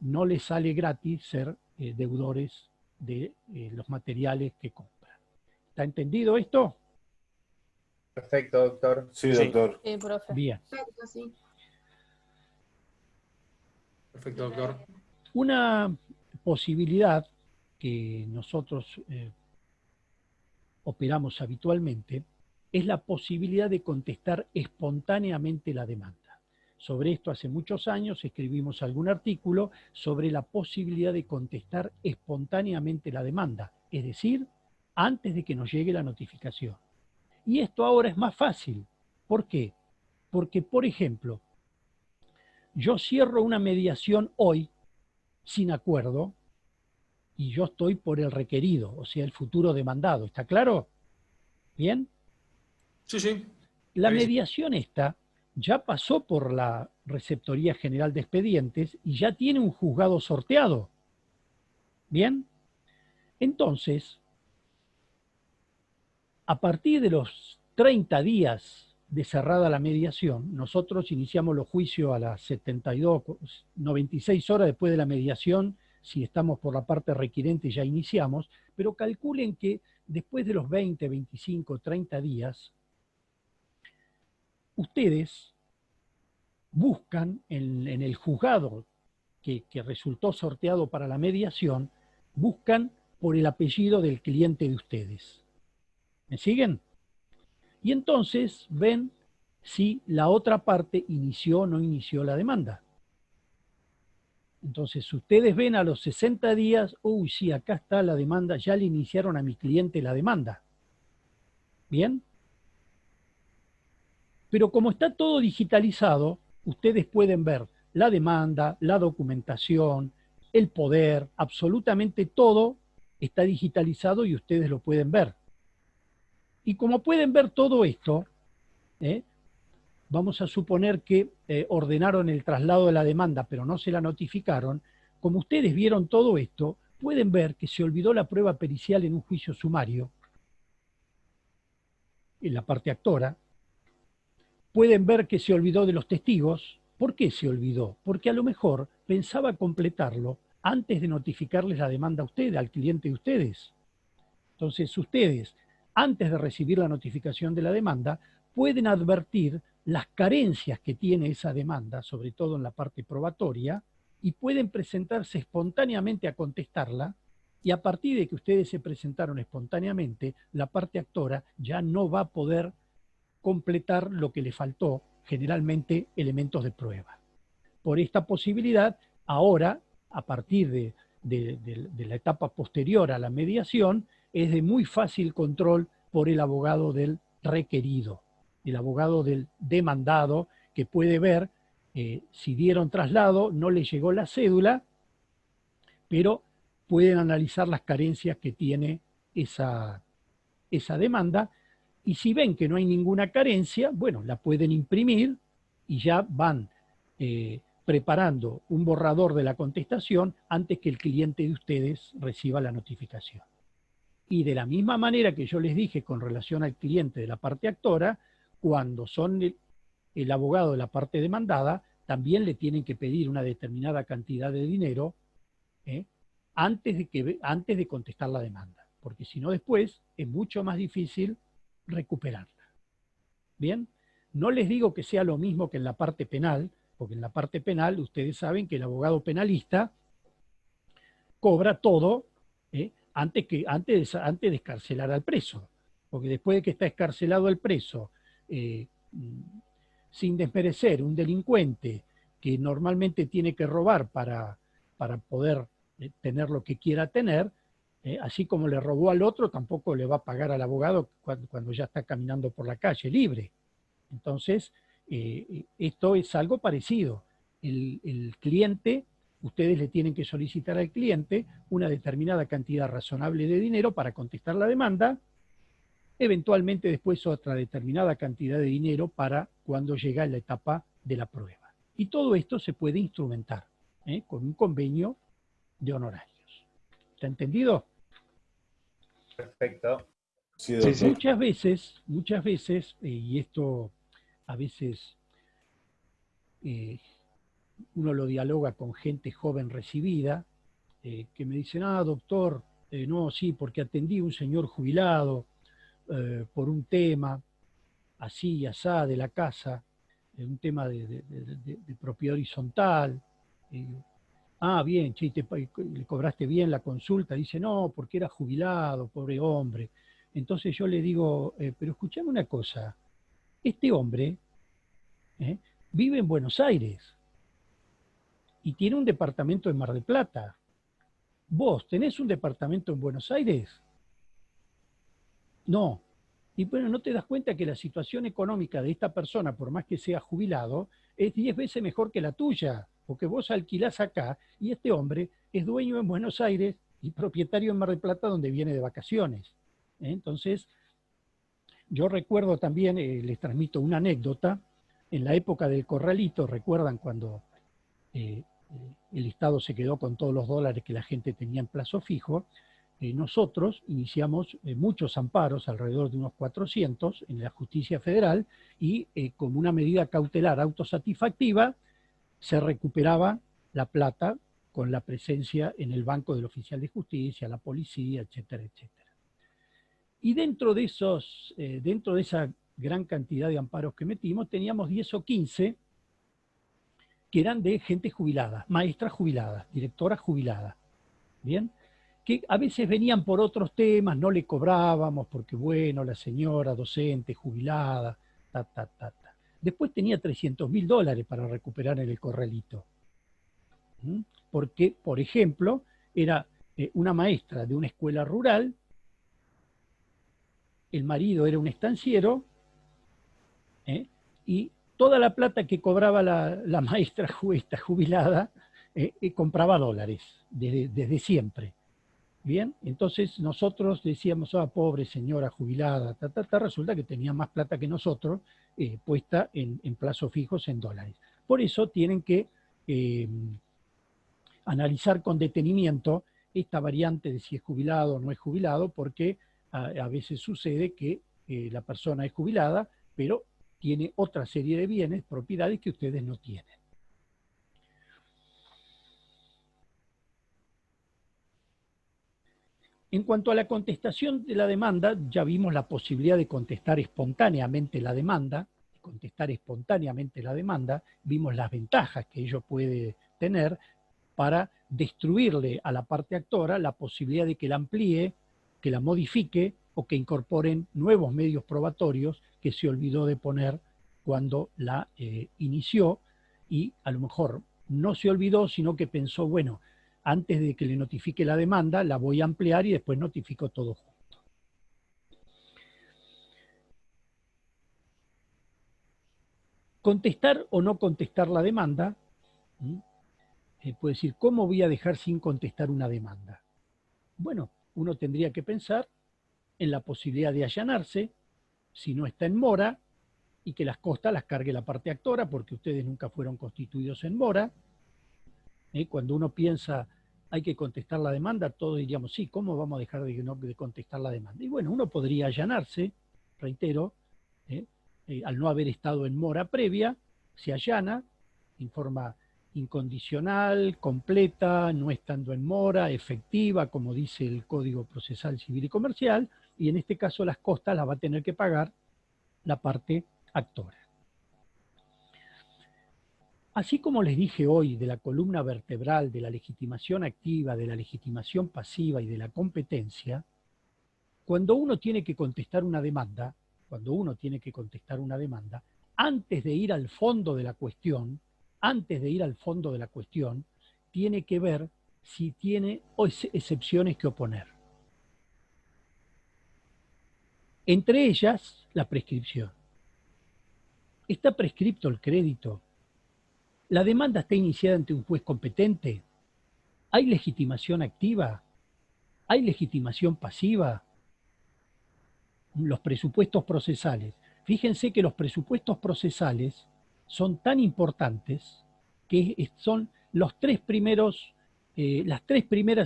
no les sale gratis ser deudores de los materiales que compran. ¿Está entendido esto? Perfecto, doctor. Sí, doctor. Sí, profe. Bien. Perfecto, sí. Perfecto, doctor. Una posibilidad que nosotros operamos habitualmente es la posibilidad de contestar espontáneamente la demanda. Sobre esto hace muchos años escribimos algún artículo sobre la posibilidad de contestar espontáneamente la demanda, es decir, antes de que nos llegue la notificación. Y esto ahora es más fácil. ¿Por qué? Porque, por ejemplo, yo cierro una mediación hoy sin acuerdo y yo estoy por el requerido, o sea, el futuro demandado. ¿Está claro? ¿Bien? Sí, sí. La Ahí sí. mediación esta ya pasó por la Receptoría General de Expedientes y ya tiene un juzgado sorteado. ¿Bien? Entonces, a partir de los 30 días de cerrada la mediación, nosotros iniciamos los juicios a las 72, 96 horas después de la mediación. Si estamos por la parte requirente ya iniciamos, pero calculen que después de los 20, 25, 30 días, ustedes buscan en el juzgado que resultó sorteado para la mediación, buscan por el apellido del cliente de ustedes. ¿Me siguen? Y entonces ven si la otra parte inició o no inició la demanda. Entonces, ustedes ven a los 60 días, uy, sí, acá está la demanda, ya le iniciaron a mi cliente la demanda. ¿Bien? Pero como está todo digitalizado, ustedes pueden ver la demanda, la documentación, el poder, absolutamente todo está digitalizado y ustedes lo pueden ver. Y como pueden ver todo esto, vamos a suponer que ordenaron el traslado de la demanda, pero no se la notificaron. Como ustedes vieron todo esto, pueden ver que se olvidó la prueba pericial en un juicio sumario, en la parte actora. Pueden ver que se olvidó de los testigos. ¿Por qué se olvidó? Porque a lo mejor pensaba completarlo antes de notificarles la demanda a ustedes, al cliente de ustedes. Entonces, ustedes, antes de recibir la notificación de la demanda, pueden advertir las carencias que tiene esa demanda, sobre todo en la parte probatoria, y pueden presentarse espontáneamente a contestarla, y a partir de que ustedes se presentaron espontáneamente, la parte actora ya no va a poder completar lo que le faltó, generalmente elementos de prueba. Por esta posibilidad, ahora, a partir de la etapa posterior a la mediación, es de muy fácil control por el abogado del requerido, el abogado del demandado, que puede ver si dieron traslado, no le llegó la cédula, pero pueden analizar las carencias que tiene esa demanda, y si ven que no hay ninguna carencia, bueno, la pueden imprimir y ya van preparando un borrador de la contestación antes que el cliente de ustedes reciba la notificación. Y de la misma manera que yo les dije con relación al cliente de la parte actora, cuando son el abogado de la parte demandada, también le tienen que pedir una determinada cantidad de dinero antes de contestar la demanda, porque si no después es mucho más difícil recuperarla. Bien, no les digo que sea lo mismo que en la parte penal, porque en la parte penal ustedes saben que el abogado penalista cobra todo antes de escarcelar al preso, porque después de que está escarcelado el preso, sin desmerecer, un delincuente que normalmente tiene que robar para poder tener lo que quiera tener, así como le robó al otro, tampoco le va a pagar al abogado cuando ya está caminando por la calle libre. Entonces, esto es algo parecido. El cliente, ustedes le tienen que solicitar al cliente una determinada cantidad razonable de dinero para contestar la demanda, eventualmente después otra determinada cantidad de dinero para cuando llega la etapa de la prueba. Y todo esto se puede instrumentar con un convenio de honorarios. ¿Está entendido? Perfecto. Sí, doctor. Muchas veces, y esto a veces uno lo dialoga con gente joven recibida, que me dicen, doctor, no, sí, porque atendí a un señor jubilado por un tema así y asá de la casa, un tema de propiedad horizontal. Bien, che, le cobraste bien la consulta. Dice, no, porque era jubilado, pobre hombre. Entonces yo le digo, pero escuchame una cosa, este hombre vive en Buenos Aires y tiene un departamento en Mar del Plata. ¿Vos tenés un departamento en Buenos Aires? No. Y bueno, ¿no te das cuenta que la situación económica de esta persona, por más que sea jubilado, es 10 veces mejor que la tuya? Porque vos alquilás acá y este hombre es dueño en Buenos Aires y propietario en Mar del Plata, donde viene de vacaciones. Entonces, yo recuerdo también, les transmito una anécdota, en la época del corralito, ¿recuerdan cuando el Estado se quedó con todos los dólares que la gente tenía en plazo fijo? Nosotros iniciamos muchos amparos, alrededor de unos 400, en la justicia federal, y como una medida cautelar autosatisfactiva, se recuperaba la plata con la presencia en el banco del oficial de justicia, la policía, etcétera, etcétera. Y dentro de esa gran cantidad de amparos que metimos, teníamos 10 o 15 que eran de gente jubilada, maestras jubiladas, directoras jubiladas, ¿bien? Que a veces venían por otros temas, no le cobrábamos porque, bueno, la señora docente jubilada, Después tenía $300.000 para recuperar en el corralito. Porque, por ejemplo, era una maestra de una escuela rural, el marido era un estanciero, y toda la plata que cobraba la maestra esta jubilada, compraba dólares, desde siempre. Bien, entonces nosotros decíamos, pobre señora jubilada, resulta que tenía más plata que nosotros, puesta en plazos fijos en dólares. Por eso tienen que analizar con detenimiento esta variante de si es jubilado o no es jubilado, porque a veces sucede que la persona es jubilada, pero tiene otra serie de bienes, propiedades que ustedes no tienen. En cuanto a la contestación de la demanda, ya vimos la posibilidad de contestar espontáneamente la demanda, vimos las ventajas que ello puede tener para destruirle a la parte actora la posibilidad de que la amplíe, que la modifique o que incorporen nuevos medios probatorios que se olvidó de poner cuando la inició, y a lo mejor no se olvidó, sino que pensó, bueno, antes de que le notifique la demanda, la voy a ampliar y después notifico todo junto. Contestar o no contestar la demanda, puede decir, ¿cómo voy a dejar sin contestar una demanda? Bueno, uno tendría que pensar en la posibilidad de allanarse, si no está en mora, y que las costas las cargue la parte actora, porque ustedes nunca fueron constituidos en mora. Cuando uno piensa hay que contestar la demanda, todos diríamos, sí, ¿cómo vamos a dejar de contestar la demanda? Y bueno, uno podría allanarse, reitero, al no haber estado en mora previa, se allana en forma incondicional, completa, no estando en mora, efectiva, como dice el Código Procesal Civil y Comercial, y en este caso las costas las va a tener que pagar la parte actora. Así como les dije hoy de la columna vertebral de la legitimación activa, de la legitimación pasiva y de la competencia, cuando uno tiene que contestar una demanda, antes de ir al fondo de la cuestión, tiene que ver si tiene excepciones que oponer. Entre ellas, la prescripción. ¿Está prescripto el crédito? ¿La demanda está iniciada ante un juez competente? ¿Hay legitimación activa? ¿Hay legitimación pasiva? Los presupuestos procesales. Fíjense que los presupuestos procesales son tan importantes que son las tres primeras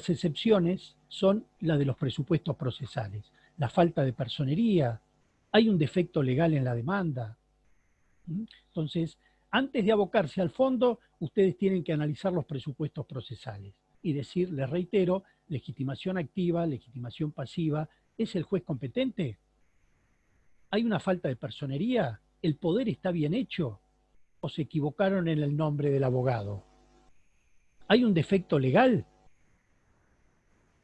excepciones son las de los presupuestos procesales. La falta de personería, hay un defecto legal en la demanda. Entonces, antes de abocarse al fondo, ustedes tienen que analizar los presupuestos procesales y decir, les reitero, legitimación activa, legitimación pasiva, ¿es el juez competente? ¿Hay una falta de personería? ¿El poder está bien hecho? ¿O se equivocaron en el nombre del abogado? ¿Hay un defecto legal?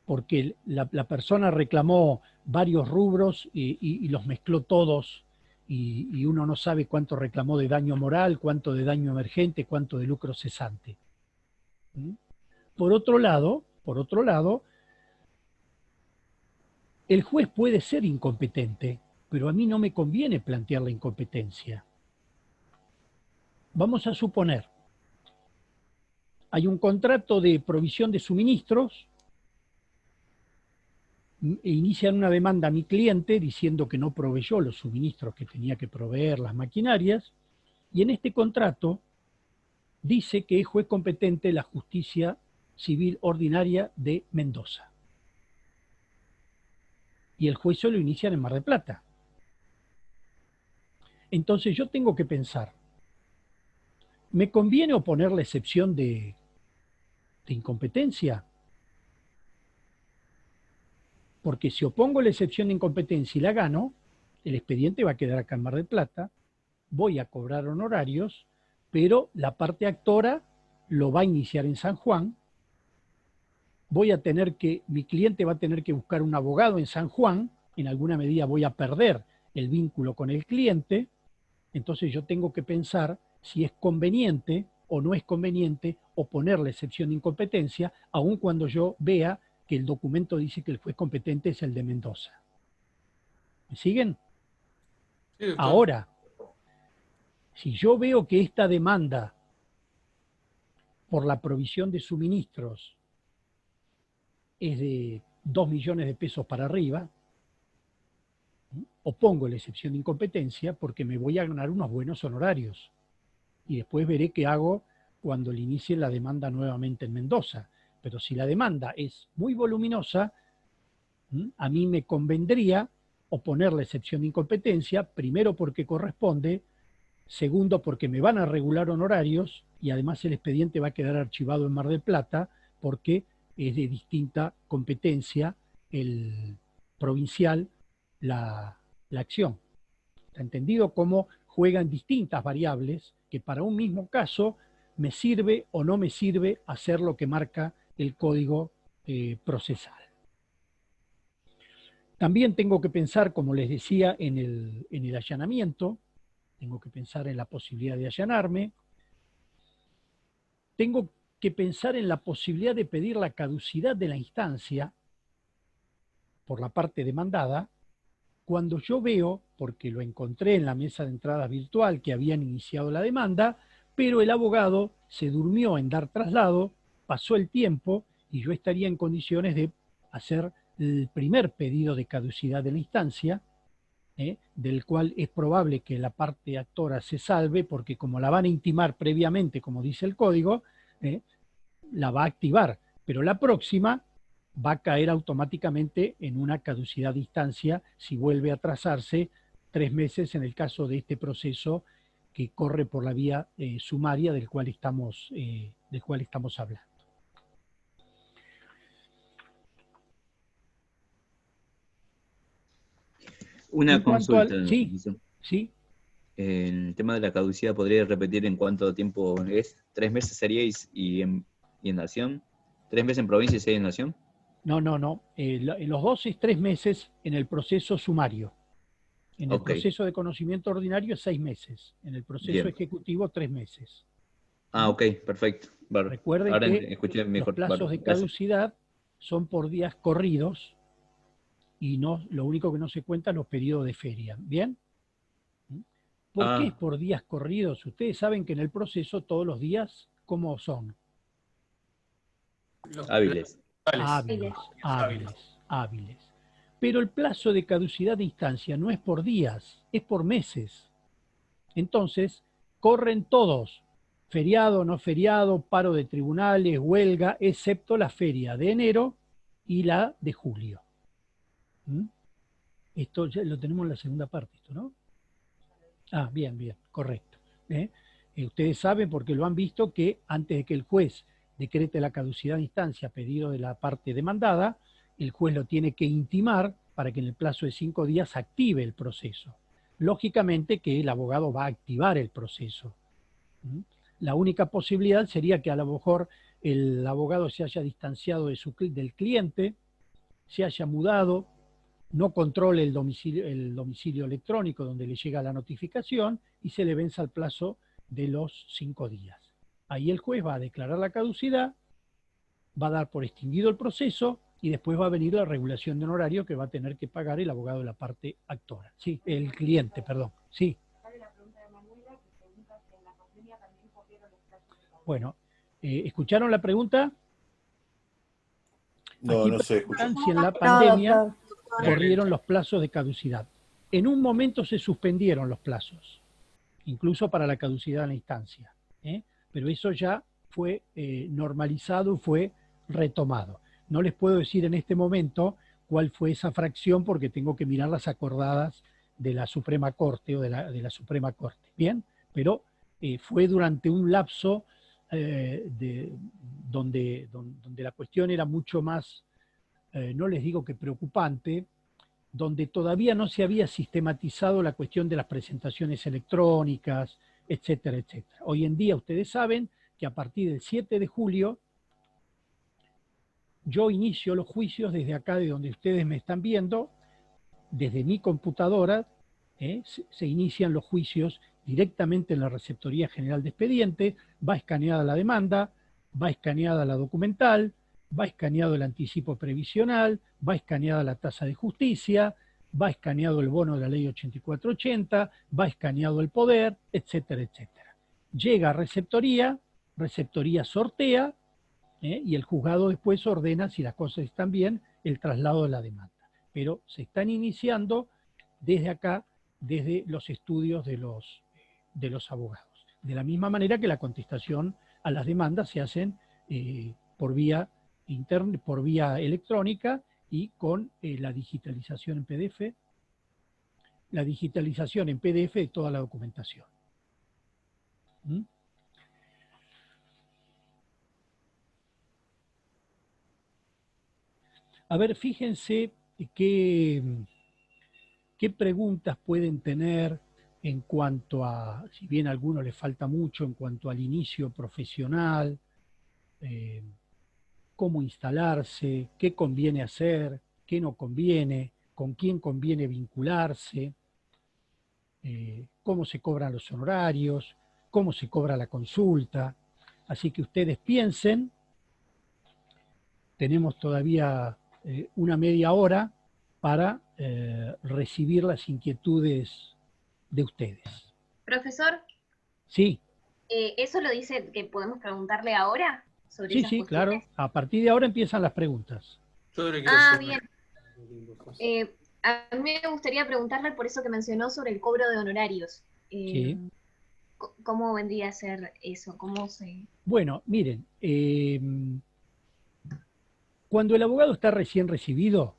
Porque la persona reclamó varios rubros y los mezcló todos, y uno no sabe cuánto reclamó de daño moral, cuánto de daño emergente, cuánto de lucro cesante. Por otro lado, el juez puede ser incompetente, pero a mí no me conviene plantear la incompetencia. Vamos a suponer, hay un contrato de provisión de suministros, e inician una demanda a mi cliente diciendo que no proveyó los suministros que tenía que proveer, las maquinarias, y en este contrato dice que es juez competente la Justicia Civil Ordinaria de Mendoza. Y el juicio lo inician en Mar del Plata. Entonces yo tengo que pensar, ¿me conviene oponer la excepción de incompetencia? Porque si opongo la excepción de incompetencia y la gano, el expediente va a quedar acá en Mar del Plata, voy a cobrar honorarios, pero la parte actora lo va a iniciar en San Juan, mi cliente va a tener que buscar un abogado en San Juan, en alguna medida voy a perder el vínculo con el cliente, entonces yo tengo que pensar si es conveniente o no es conveniente oponer la excepción de incompetencia, aun cuando yo vea que el documento dice que el juez competente es el de Mendoza. ¿Me siguen? Sí, doctor. Ahora, Si yo veo que esta demanda por la provisión de suministros es de 2 millones de pesos para arriba, opongo la excepción de incompetencia porque me voy a ganar unos buenos honorarios. Y después veré qué hago cuando le inicie la demanda nuevamente en Mendoza. Pero si la demanda es muy voluminosa, a mí me convendría oponer la excepción de incompetencia, primero porque corresponde, segundo porque me van a regular honorarios y además el expediente va a quedar archivado en Mar del Plata porque es de distinta competencia el provincial la acción. ¿Está entendido? Cómo juegan distintas variables que para un mismo caso me sirve o no me sirve hacer lo que marca el código procesal. También tengo que pensar, como les decía, en el allanamiento, tengo que pensar en la posibilidad de allanarme, tengo que pensar en la posibilidad de pedir la caducidad de la instancia por la parte demandada, cuando yo veo, porque lo encontré en la mesa de entrada virtual que habían iniciado la demanda, pero el abogado se durmió en dar traslado, pasó el tiempo y yo estaría en condiciones de hacer el primer pedido de caducidad de la instancia, del cual es probable que la parte actora se salve, porque como la van a intimar previamente, como dice el código, la va a activar, pero la próxima va a caer automáticamente en una caducidad de instancia si vuelve a atrasarse 3 meses en el caso de este proceso que corre por la vía sumaria del cual estamos hablando. Una En cuanto consulta. Sí. El tema de la caducidad, ¿podría repetir en cuánto tiempo es? ¿3 meses sería y en nación? ¿3 meses en provincia y 6 en nación? No. Los dos es 3 meses en el proceso sumario. En el proceso de conocimiento ordinario, 6 meses. En el proceso ejecutivo, 3 meses. Ok, perfecto. Bueno, recuerden ahora que escuché mejor. los plazos de caducidad son por días corridos y no, lo único que no se cuenta es los periodos de feria. ¿Bien? ¿Por qué es por días corridos? Ustedes saben que en el proceso todos los días, ¿cómo son? Hábiles. Hábiles. Pero el plazo de caducidad de instancia no es por días, es por meses. Entonces, corren todos, feriado, no feriado, paro de tribunales, huelga, excepto la feria de enero y la de julio. Esto ya lo tenemos en la segunda parte, esto, ¿no? Bien, correcto. Ustedes saben, porque lo han visto, que antes de que el juez decrete la caducidad de instancia a pedido de la parte demandada, el juez lo tiene que intimar para que en el plazo de 5 días active el proceso. Lógicamente que el abogado va a activar el proceso. La única posibilidad sería que a lo mejor el abogado se haya distanciado del cliente, se haya mudado, no controle el domicilio electrónico donde le llega la notificación y se le venza el plazo de los 5 días. Ahí el juez va a declarar la caducidad, va a dar por extinguido el proceso y después va a venir la regulación de honorario que va a tener que pagar el abogado de la parte actora. Sí, el cliente, perdón. Sí. Bueno, ¿escucharon la pregunta? No se escucha. Si en la pandemia corrieron los plazos de caducidad. En un momento se suspendieron los plazos, incluso para la caducidad de la instancia, pero eso ya fue normalizado, fue retomado. No les puedo decir en este momento cuál fue esa fracción porque tengo que mirar las acordadas de la Suprema Corte o de la Suprema Corte. Bien, pero fue durante un lapso donde la cuestión era mucho más, no les digo que preocupante, donde todavía no se había sistematizado la cuestión de las presentaciones electrónicas, etcétera, etcétera. Hoy en día ustedes saben que a partir del 7 de julio yo inicio los juicios desde acá, de donde ustedes me están viendo, desde mi computadora, se inician los juicios directamente en la Receptoría General de Expedientes, va escaneada la demanda, va escaneada la documental, va escaneado el anticipo previsional, va escaneada la tasa de justicia, va escaneado el bono de la ley 8480, va escaneado el poder, etcétera, etcétera. Llega a receptoría, receptoría sortea, y el juzgado después ordena, si las cosas están bien, el traslado de la demanda. Pero se están iniciando desde acá, desde los estudios de los abogados. De la misma manera que la contestación a las demandas se hacen por vía interna, por vía electrónica y con la digitalización en PDF, la digitalización en PDF de toda la documentación. ¿Mm? A ver, fíjense qué preguntas pueden tener en cuanto a, si bien a algunos les falta mucho, en cuanto al inicio profesional, cómo instalarse, qué conviene hacer, qué no conviene, con quién conviene vincularse, cómo se cobran los honorarios, cómo se cobra la consulta. Así que ustedes piensen, tenemos todavía una media hora para recibir las inquietudes de ustedes. Profesor, Sí, ¿eso lo dice que podemos preguntarle ahora sobre sí, esas sí, cuestiones? claro. A partir de ahora empiezan las preguntas. Yo le quiero Ah, hacer bien. una- A mí me gustaría preguntarle por eso que mencionó sobre el cobro de honorarios. Sí. ¿Cómo vendría a ser eso? ¿Cómo se...? Bueno, miren, cuando el abogado está recién recibido,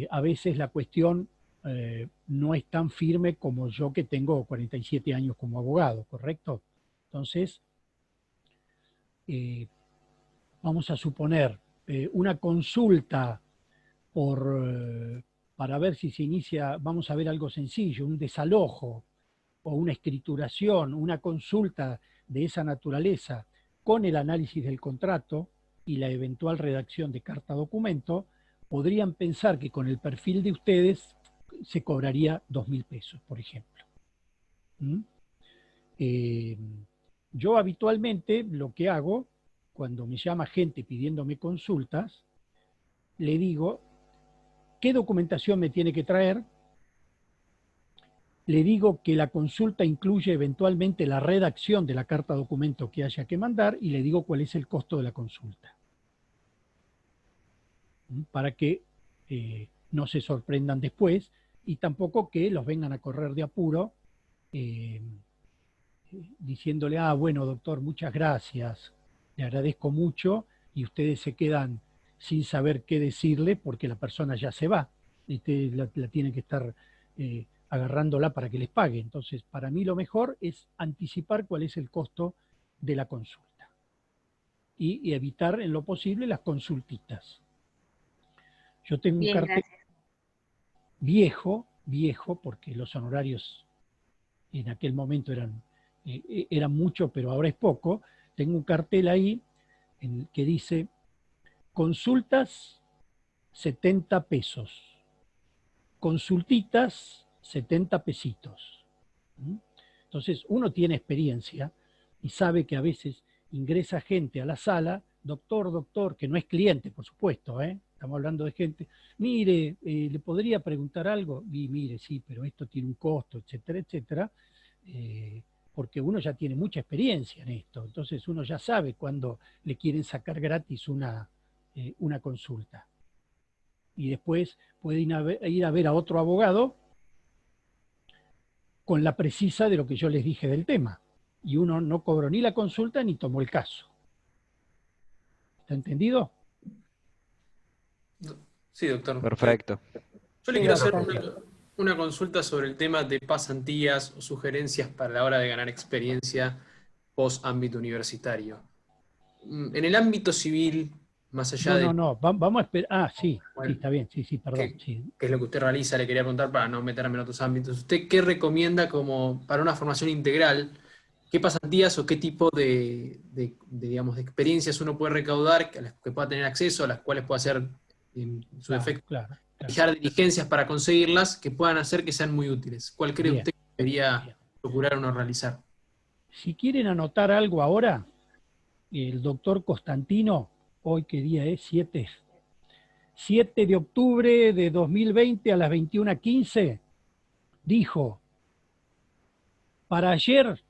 a veces la cuestión no es tan firme como yo que tengo 47 años como abogado, ¿correcto? Entonces, vamos a suponer una consulta para ver si se inicia, vamos a ver algo sencillo, un desalojo o una escrituración, una consulta de esa naturaleza con el análisis del contrato y la eventual redacción de carta documento, podrían pensar que con el perfil de ustedes se cobraría 2.000 pesos, por ejemplo. Yo habitualmente lo que hago, cuando me llama gente pidiéndome consultas, le digo qué documentación me tiene que traer, le digo que la consulta incluye eventualmente la redacción de la carta documento que haya que mandar y le digo cuál es el costo de la consulta. Para que no se sorprendan después y tampoco que los vengan a correr de apuro diciéndole, ah, bueno, doctor, muchas gracias, le agradezco mucho, y ustedes se quedan sin saber qué decirle porque la persona ya se va y ustedes la tienen que estar agarrándola para que les pague. Entonces, para mí lo mejor es anticipar cuál es el costo de la consulta y evitar en lo posible las consultitas. Yo tengo un Bien, cartel gracias. viejo, porque los honorarios en aquel momento eran mucho, pero ahora es poco. Tengo un cartel ahí que dice consultas 70 pesos, consultitas 70 pesitos. Entonces uno tiene experiencia y sabe que a veces ingresa gente a la sala, doctor, que no es cliente, por supuesto, estamos hablando de gente, mire, ¿le podría preguntar algo? Y mire, sí, pero esto tiene un costo, etcétera, etcétera, porque uno ya tiene mucha experiencia en esto, entonces uno ya sabe cuando le quieren sacar gratis una consulta. Y después pueden ir a ver a otro abogado con la precisa de lo que yo les dije del tema. Y uno no cobró ni la consulta ni tomó el caso. ¿Está entendido? Sí, doctor. Perfecto. Yo le Sí, quiero hacer doctor. una consulta sobre el tema de pasantías o sugerencias para la hora de ganar experiencia post ámbito universitario. En el ámbito civil, más allá de No. Vamos a esperar. Ah, sí, Bueno, sí, está bien. Sí, perdón. qué, Sí. qué es lo que usted realiza, le quería preguntar para no meterme en otros ámbitos. ¿Usted qué recomienda como para una formación integral? ¿Qué pasantías o qué tipo digamos, de experiencias uno puede recaudar, a las que pueda tener acceso, a las cuales pueda hacer, en su defecto, Claro. fijar diligencias para conseguirlas, que puedan hacer que sean muy útiles? ¿Cuál cree Bien, usted que debería bien. procurar uno realizar? Si quieren anotar algo ahora, el doctor Constantino, hoy qué día es, 7 de octubre de 2020 a las 21:15, dijo, para ayer,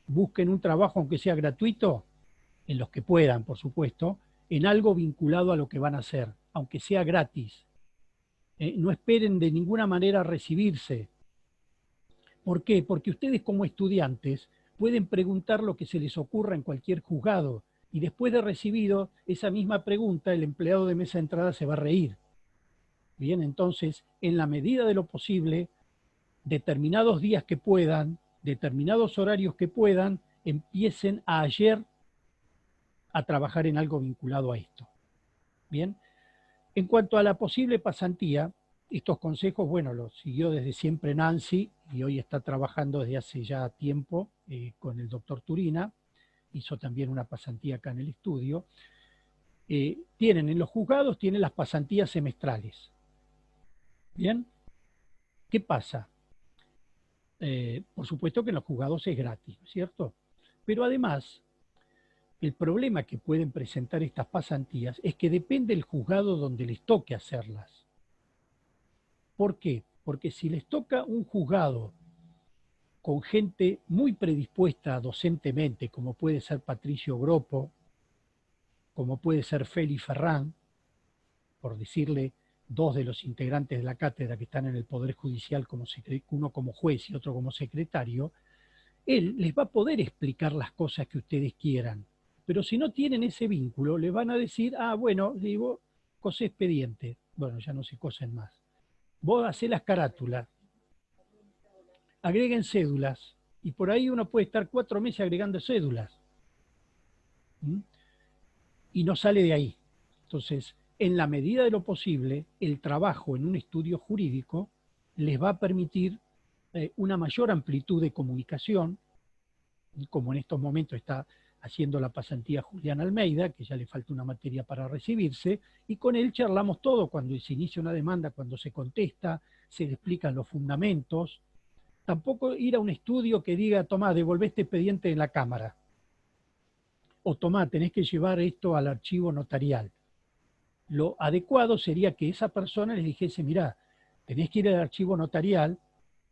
busquen un trabajo, aunque sea gratuito, en los que puedan, por supuesto, en algo vinculado a lo que van a hacer, aunque sea gratis. No esperen de ninguna manera recibirse. ¿Por qué? Porque ustedes como estudiantes pueden preguntar lo que se les ocurra en cualquier juzgado y después de recibido esa misma pregunta el empleado de mesa de entrada se va a reír. Bien, entonces, en la medida de lo posible, determinados días que puedan, determinados horarios que puedan, empiecen ayer a trabajar en algo vinculado a esto. Bien, en cuanto a la posible pasantía, estos consejos, bueno, los siguió desde siempre Nancy y hoy está trabajando desde hace ya tiempo con el doctor Turina, hizo también una pasantía acá en el estudio. Tienen en los juzgados, tienen las pasantías semestrales. Bien, ¿qué pasa? Por supuesto que en los juzgados es gratis, ¿cierto? Pero además, el problema que pueden presentar estas pasantías es que depende del juzgado donde les toque hacerlas. ¿Por qué? Porque si les toca un juzgado con gente muy predispuesta docentemente, como puede ser Patricio Gropo, como puede ser Félix Ferrán, por decirle dos de los integrantes de la cátedra que están en el Poder Judicial, uno como juez y otro como secretario, él les va a poder explicar las cosas que ustedes quieran. Pero si no tienen ese vínculo, le van a decir, bueno, digo, cosé expediente. Bueno, ya no se cosen más. Vos hacés las carátulas, agreguen cédulas, y por ahí uno puede estar 4 meses agregando cédulas. Y no sale de ahí. Entonces, en la medida de lo posible, el trabajo en un estudio jurídico les va a permitir una mayor amplitud de comunicación, como en estos momentos está haciendo la pasantía Julián Almeida, que ya le falta una materia para recibirse, y con él charlamos todo, cuando se inicia una demanda, cuando se contesta, se le explican los fundamentos. Tampoco ir a un estudio que diga, tomá, devolvé este expediente en la Cámara, o tomá, tenés que llevar esto al archivo notarial. Lo adecuado sería que esa persona les dijese, mirá, tenés que ir al archivo notarial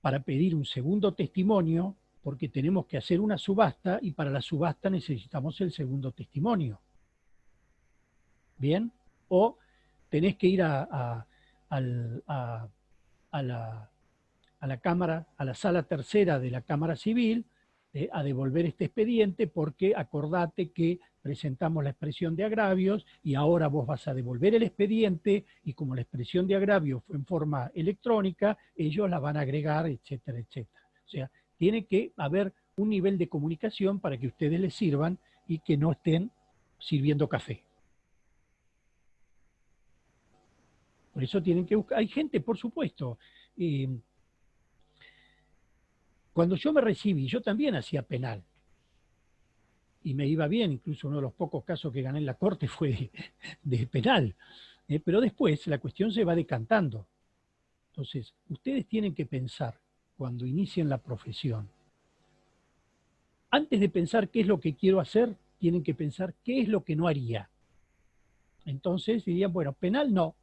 para pedir un segundo testimonio, porque tenemos que hacer una subasta y para la subasta necesitamos el segundo testimonio. ¿Bien? O tenés que ir a la Cámara, a la sala tercera de la Cámara Civil, a devolver este expediente porque acordate que presentamos la expresión de agravios y ahora vos vas a devolver el expediente y como la expresión de agravios fue en forma electrónica, ellos la van a agregar, etcétera, etcétera. O sea, tiene que haber un nivel de comunicación para que ustedes les sirvan y que no estén sirviendo café. Por eso tienen que buscar, hay gente, por supuesto. Cuando yo me recibí, yo también hacía penal. Y me iba bien, incluso uno de los pocos casos que gané en la corte fue de penal. Pero después la cuestión se va decantando. Entonces, ustedes tienen que pensar, cuando inicien la profesión, antes de pensar qué es lo que quiero hacer, tienen que pensar qué es lo que no haría. Entonces dirían, bueno, penal no.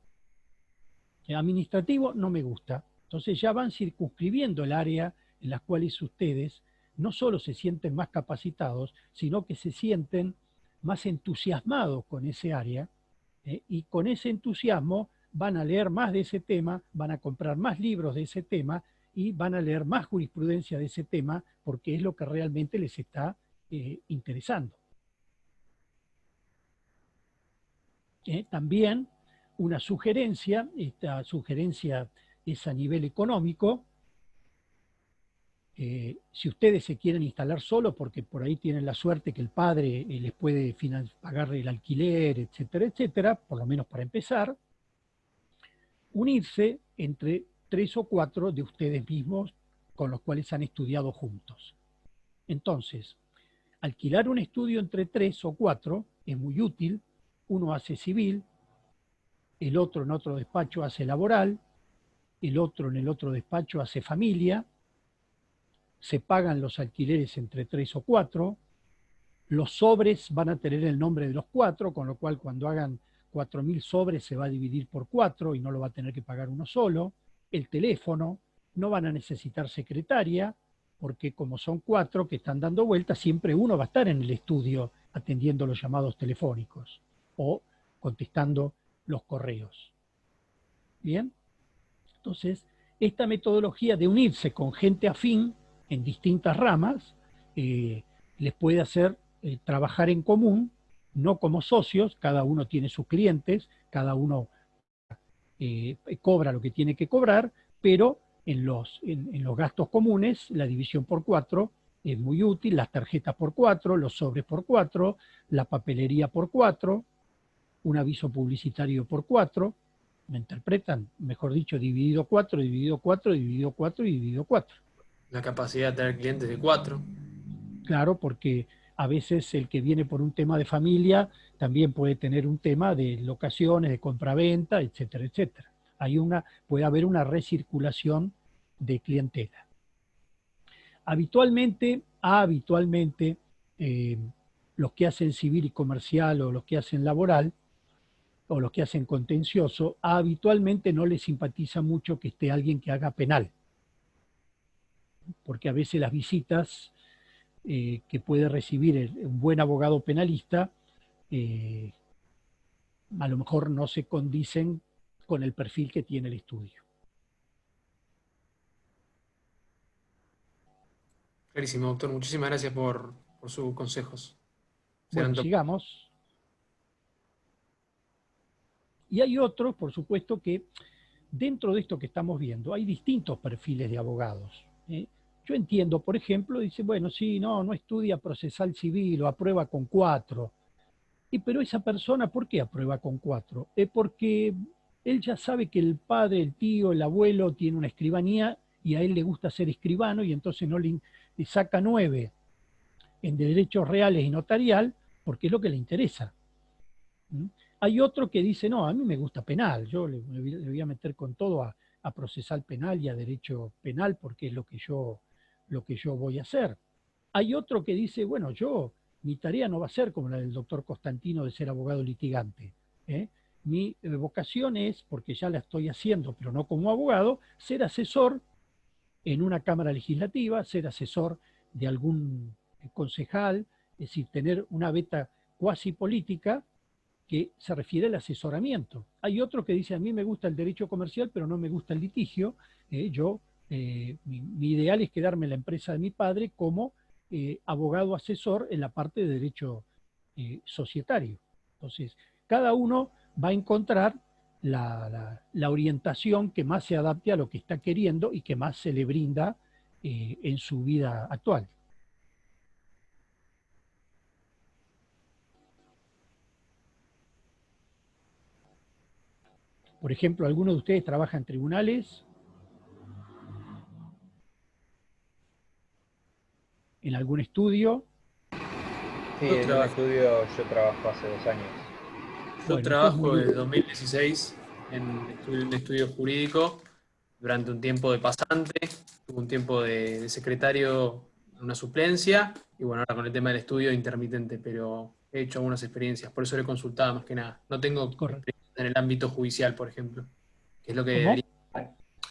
Administrativo no me gusta. Entonces ya van circunscribiendo el área en las cuales ustedes no solo se sienten más capacitados, sino que se sienten más entusiasmados con ese área, y con ese entusiasmo van a leer más de ese tema, van a comprar más libros de ese tema y van a leer más jurisprudencia de ese tema porque es lo que realmente les está interesando. También una sugerencia, esta sugerencia es a nivel económico. Si ustedes se quieren instalar solo, porque por ahí tienen la suerte que el padre les puede pagar el alquiler, etcétera, etcétera, por lo menos para empezar, unirse entre 3 o 4 de ustedes mismos con los cuales han estudiado juntos. Entonces, alquilar un estudio entre 3 o 4 es muy útil. Uno hace civil, el otro en otro despacho hace laboral, el otro en el otro despacho hace familia, se pagan los alquileres entre 3 o 4, Los sobres van a tener el nombre de los 4, con lo cual cuando hagan 4.000 sobres se va a dividir por 4 y no lo va a tener que pagar uno solo. El teléfono, no van a necesitar secretaria, porque como son 4 que están dando vueltas, siempre uno va a estar en el estudio atendiendo los llamados telefónicos o contestando los correos. ¿Bien? Entonces, esta metodología de unirse con gente afín en distintas ramas les puede hacer trabajar en común, no como socios, cada uno tiene sus clientes, cada uno cobra lo que tiene que cobrar, pero en los gastos comunes la división por 4 es muy útil, las tarjetas por 4, los sobres por 4, la papelería por 4, un aviso publicitario por 4, ¿me interpretan? Mejor dicho, dividido 4, dividido 4, dividido 4 y dividido 4. La capacidad de tener clientes de 4. Claro, porque a veces el que viene por un tema de familia también puede tener un tema de locaciones, de compraventa, etcétera, etcétera. Puede haber una recirculación de clientela. Habitualmente, los que hacen civil y comercial o los que hacen laboral o los que hacen contencioso, habitualmente no les simpatiza mucho que esté alguien que haga penal. Porque a veces las visitas que puede recibir un buen abogado penalista a lo mejor no se condicen con el perfil que tiene el estudio. Clarísimo, doctor. Muchísimas gracias por sus consejos. Bueno, sigamos. Y hay otros, por supuesto, que dentro de esto que estamos viendo hay distintos perfiles de abogados. Yo entiendo, por ejemplo, dice, bueno, sí, no estudia procesal civil o aprueba con 4. Pero esa persona, ¿por qué aprueba con 4? Porque él ya sabe que el padre, el tío, el abuelo tiene una escribanía y a él le gusta ser escribano y entonces no le saca 9 en derechos reales y notarial porque es lo que le interesa. Hay otro que dice, no, a mí me gusta penal, yo le voy a meter con todo a procesal penal y a derecho penal porque es lo que yo voy a hacer. Hay otro que dice, bueno, mi tarea no va a ser como la del doctor Costantino de ser abogado litigante. Mi vocación es, porque ya la estoy haciendo, pero no como abogado, ser asesor en una cámara legislativa, ser asesor de algún concejal, es decir, tener una beta cuasi política que se refiere al asesoramiento. Hay otro que dice, a mí me gusta el derecho comercial, pero no me gusta el litigio. Mi ideal es quedarme en la empresa de mi padre como abogado asesor en la parte de derecho societario. Entonces, cada uno va a encontrar la orientación que más se adapte a lo que está queriendo y que más se le brinda en su vida actual. Por ejemplo, ¿alguno de ustedes trabaja en tribunales? ¿En algún estudio? Sí, en un estudio yo trabajo hace 2 años. Yo trabajo desde 2016 en un estudio jurídico, durante un tiempo de pasante, tuve un tiempo de secretario en una suplencia, y bueno, ahora con el tema del estudio intermitente, pero he hecho algunas experiencias, por eso le consultaba más que nada. No tengo experiencias en el ámbito judicial, por ejemplo, que es lo que debería.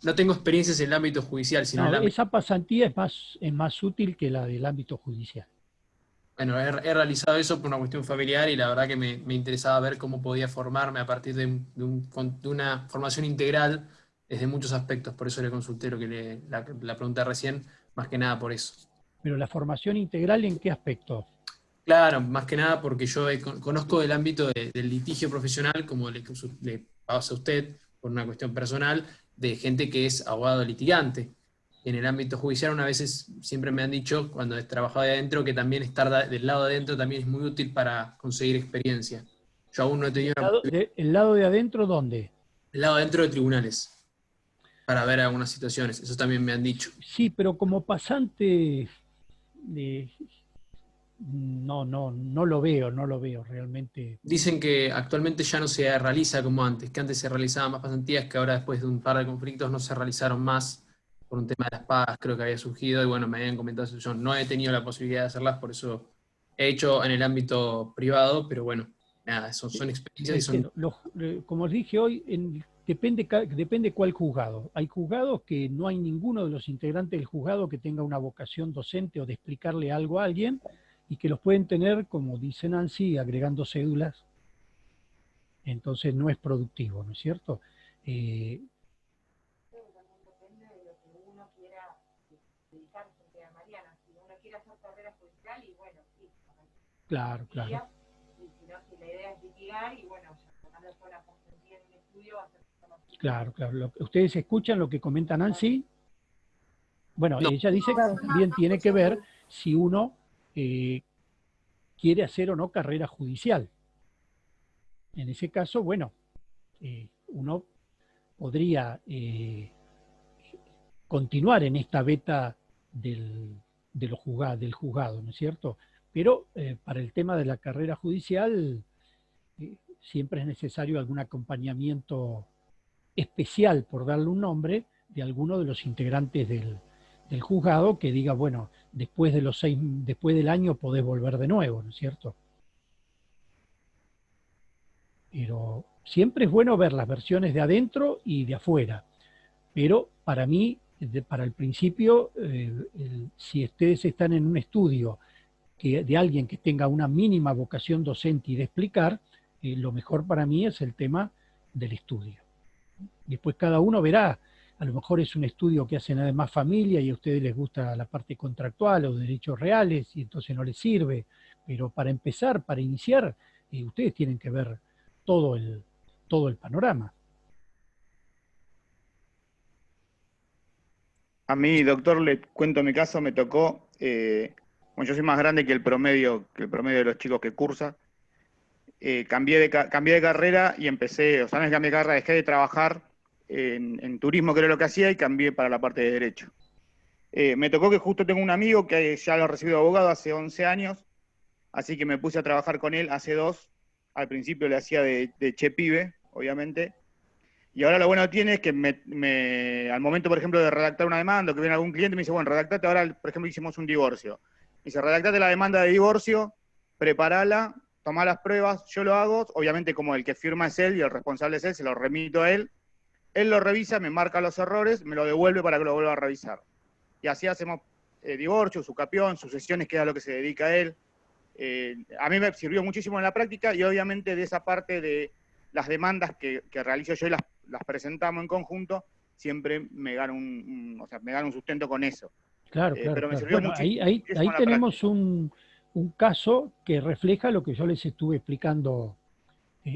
No tengo experiencias en el ámbito judicial, sino en el ámbito... Esa pasantía es más útil que la del ámbito judicial. Bueno, he realizado eso por una cuestión familiar y la verdad que me interesaba ver cómo podía formarme a partir de una formación integral desde muchos aspectos. Por eso le consulté la pregunta recién, más que nada por eso. ¿Pero la formación integral en qué aspecto? Claro, más que nada porque yo conozco del ámbito del litigio profesional, como le pasa a usted, por una cuestión personal, de gente que es abogado litigante. En el ámbito judicial, una vez siempre me han dicho, cuando he trabajado de adentro, que también estar del lado de adentro también es muy útil para conseguir experiencia. Yo aún no he tenido ¿El lado de adentro dónde? El lado de adentro de tribunales, para ver algunas situaciones. Eso también me han dicho. Sí, pero como pasante, no lo veo realmente. Dicen que actualmente ya no se realiza como antes, que antes se realizaban más pasantías, que ahora después de un par de conflictos no se realizaron más. Por un tema de las pagas creo que había surgido, y bueno, me habían comentado eso. Yo no he tenido la posibilidad de hacerlas, por eso he hecho en el ámbito privado, pero bueno, nada, son experiencias y son... Como les dije hoy, depende cuál juzgado. Hay juzgados que no hay ninguno de los integrantes del juzgado que tenga una vocación docente o de explicarle algo a alguien, y que los pueden tener, como dice Nancy, agregando cédulas. Entonces no es productivo, ¿no es cierto? Claro, claro. Claro, claro. ¿Ustedes escuchan lo que comenta Nancy? Bueno, No. ella dice que también tiene que ver si uno quiere hacer o no carrera judicial. En ese caso, bueno, uno podría continuar en esta beta del juzgado, ¿no es cierto? Pero para el tema de la carrera judicial siempre es necesario algún acompañamiento especial, por darle un nombre, de alguno de los integrantes del juzgado que diga, bueno, después del año podés volver de nuevo, ¿no es cierto? Pero siempre es bueno ver las versiones de adentro y de afuera. Pero para mí, para el principio, si ustedes están en un estudio de alguien que tenga una mínima vocación docente y de explicar, lo mejor para mí es el tema del estudio. Después cada uno verá, a lo mejor es un estudio que hacen además familia y a ustedes les gusta la parte contractual o derechos reales y entonces no les sirve. Pero para empezar, para iniciar, ustedes tienen que ver todo el panorama. A mí, doctor, le cuento mi caso, me tocó, bueno, yo soy más grande que el promedio de los chicos que cursa. Cambié de carrera y empecé, o sea, no es que cambié de carrera, dejé de trabajar en turismo, que era lo que hacía, y cambié para la parte de derecho. Me tocó que justo tengo un amigo que ya lo ha recibido abogado hace 11 años, así que me puse a trabajar con él hace 2. Al principio le hacía de che pibe, obviamente. Y ahora lo bueno tiene es que al momento, por ejemplo, de redactar una demanda, o que viene algún cliente, me dice, bueno, redactate ahora, por ejemplo, hicimos un divorcio. Me dice, redactate la demanda de divorcio, preparala, tomá las pruebas, yo lo hago, obviamente como el que firma es él y el responsable es él, se lo remito a él. Él lo revisa, me marca los errores, me lo devuelve para que lo vuelva a revisar. Y así hacemos divorcio, sucapión, sucesiones, que es a lo que se dedica él. A mí me sirvió muchísimo en la práctica, y obviamente de esa parte de las demandas que realizo yo y las presentamos en conjunto, siempre me gano un sustento con eso. Claro, pero me claro. sirvió Bueno, muchísimo ahí en la tenemos práctica. un caso que refleja lo que yo les estuve explicando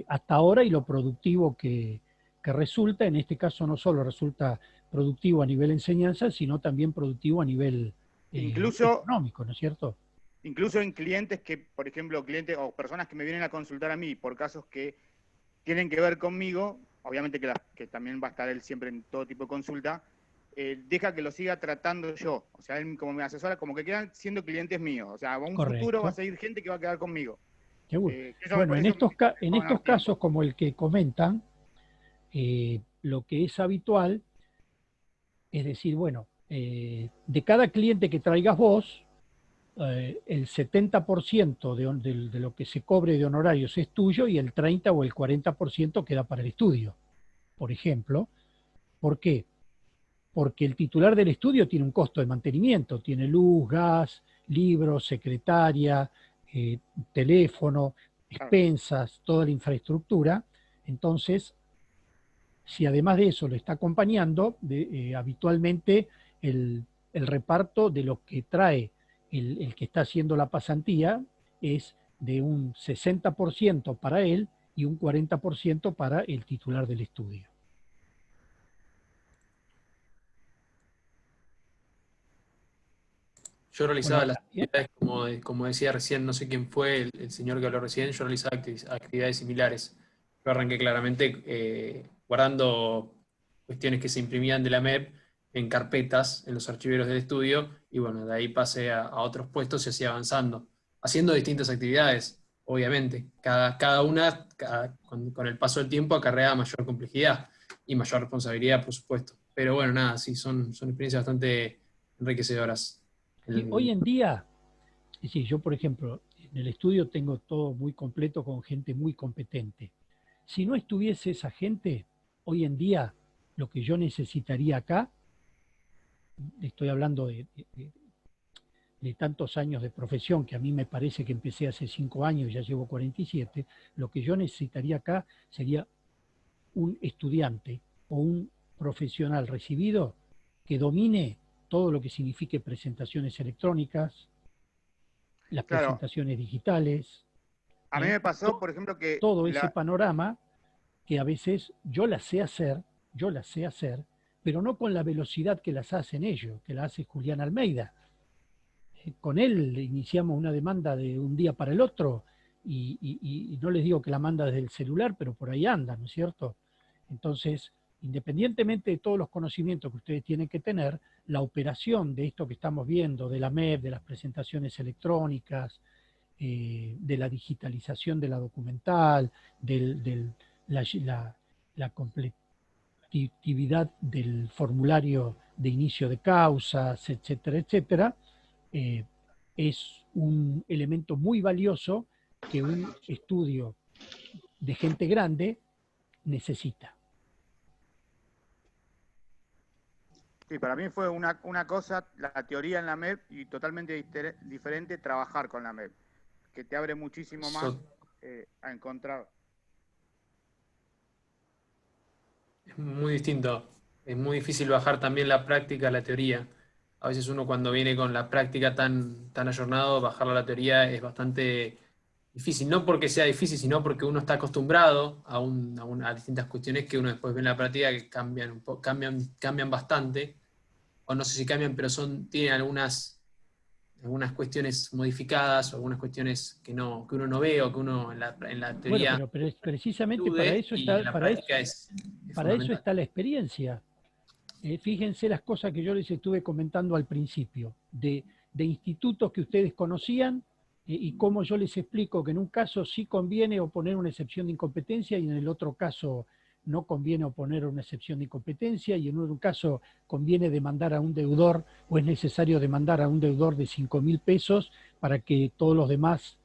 hasta ahora y lo productivo que resulta. En este caso no solo resulta productivo a nivel enseñanza, sino también productivo a nivel Incluso económico, ¿no es cierto? Incluso en clientes que, por ejemplo, clientes o personas que me vienen a consultar a mí por casos que tienen que ver conmigo, obviamente que también va a estar él siempre en todo tipo de consulta, deja que lo siga tratando yo. O sea, él como me asesora, como que quedan siendo clientes míos. O sea, a un futuro va a seguir gente que va a quedar conmigo. Seguro. Bueno, en estos casos como el que comentan, lo que es habitual es decir, bueno, de cada cliente que traigas vos, el 70% de lo que se cobre de honorarios es tuyo y el 30 o el 40% queda para el estudio, por ejemplo. ¿Por qué? Porque el titular del estudio tiene un costo de mantenimiento, tiene luz, gas, libros, secretaria, teléfono, expensas, toda la infraestructura. Entonces, si además de eso lo está acompañando, habitualmente el reparto de lo que trae el que está haciendo la pasantía es de un 60% para él y un 40% para el titular del estudio. Yo realizaba las actividades, como decía recién, no sé quién fue el señor que habló recién, yo realizaba actividades similares. Yo arranqué claramente guardando cuestiones que se imprimían de la MEP en carpetas, en los archiveros del estudio, y bueno, de ahí pasé a otros puestos y así avanzando, haciendo distintas actividades, obviamente. Cada una, con el paso del tiempo, acarrea mayor complejidad y mayor responsabilidad, por supuesto. Pero bueno, nada, sí, son experiencias bastante enriquecedoras. Hoy en día, es decir, yo por ejemplo, En el estudio tengo todo muy completo con gente muy competente. Si no estuviese esa gente, hoy en día lo que yo necesitaría acá, estoy hablando de tantos años de profesión, que a mí me parece que empecé hace 5 años y ya llevo 47, lo que yo necesitaría acá sería un estudiante o un profesional recibido que domine todo lo que signifique presentaciones electrónicas, las Claro, presentaciones digitales, a mí me pasó, por ejemplo, que todo ese panorama que a veces yo las sé hacer, pero no con la velocidad que las hacen ellos, que la hace Julián Almeida. Con él iniciamos una demanda de un día para el otro y no les digo que la manda desde el celular, pero por ahí anda, ¿no es cierto? Entonces, independientemente de todos los conocimientos que ustedes tienen que tener, la operación de esto que estamos viendo, de la MEP, de las presentaciones electrónicas, de la digitalización de la documental, la competitividad del formulario de inicio de causas, etcétera, etcétera, es un elemento muy valioso que un estudio de gente grande necesita. Sí, para mí fue una cosa, la teoría en la MEP, y totalmente diferente trabajar con la MEP, que te abre muchísimo más a encontrar. Es muy distinto. Es muy difícil bajar también la práctica a la teoría. A veces uno cuando viene con la práctica tan ayornado, bajarla a la teoría es bastante difícil. No porque sea difícil, sino porque uno está acostumbrado a distintas cuestiones que uno después ve en la práctica que cambian bastante. O no sé si cambian, pero tienen algunas cuestiones modificadas o algunas cuestiones que uno no ve o que uno en la teoría Bueno, pero precisamente estudia y en la práctica es para eso fundamental. está la experiencia. Fíjense las cosas que yo les estuve comentando al principio, de institutos que ustedes conocían y cómo yo les explico que en un caso sí conviene oponer una excepción de incompetencia y en el otro caso no conviene oponer una excepción de incompetencia y en un caso conviene demandar a un deudor o es necesario demandar a un deudor de 5.000 pesos para que todos los demás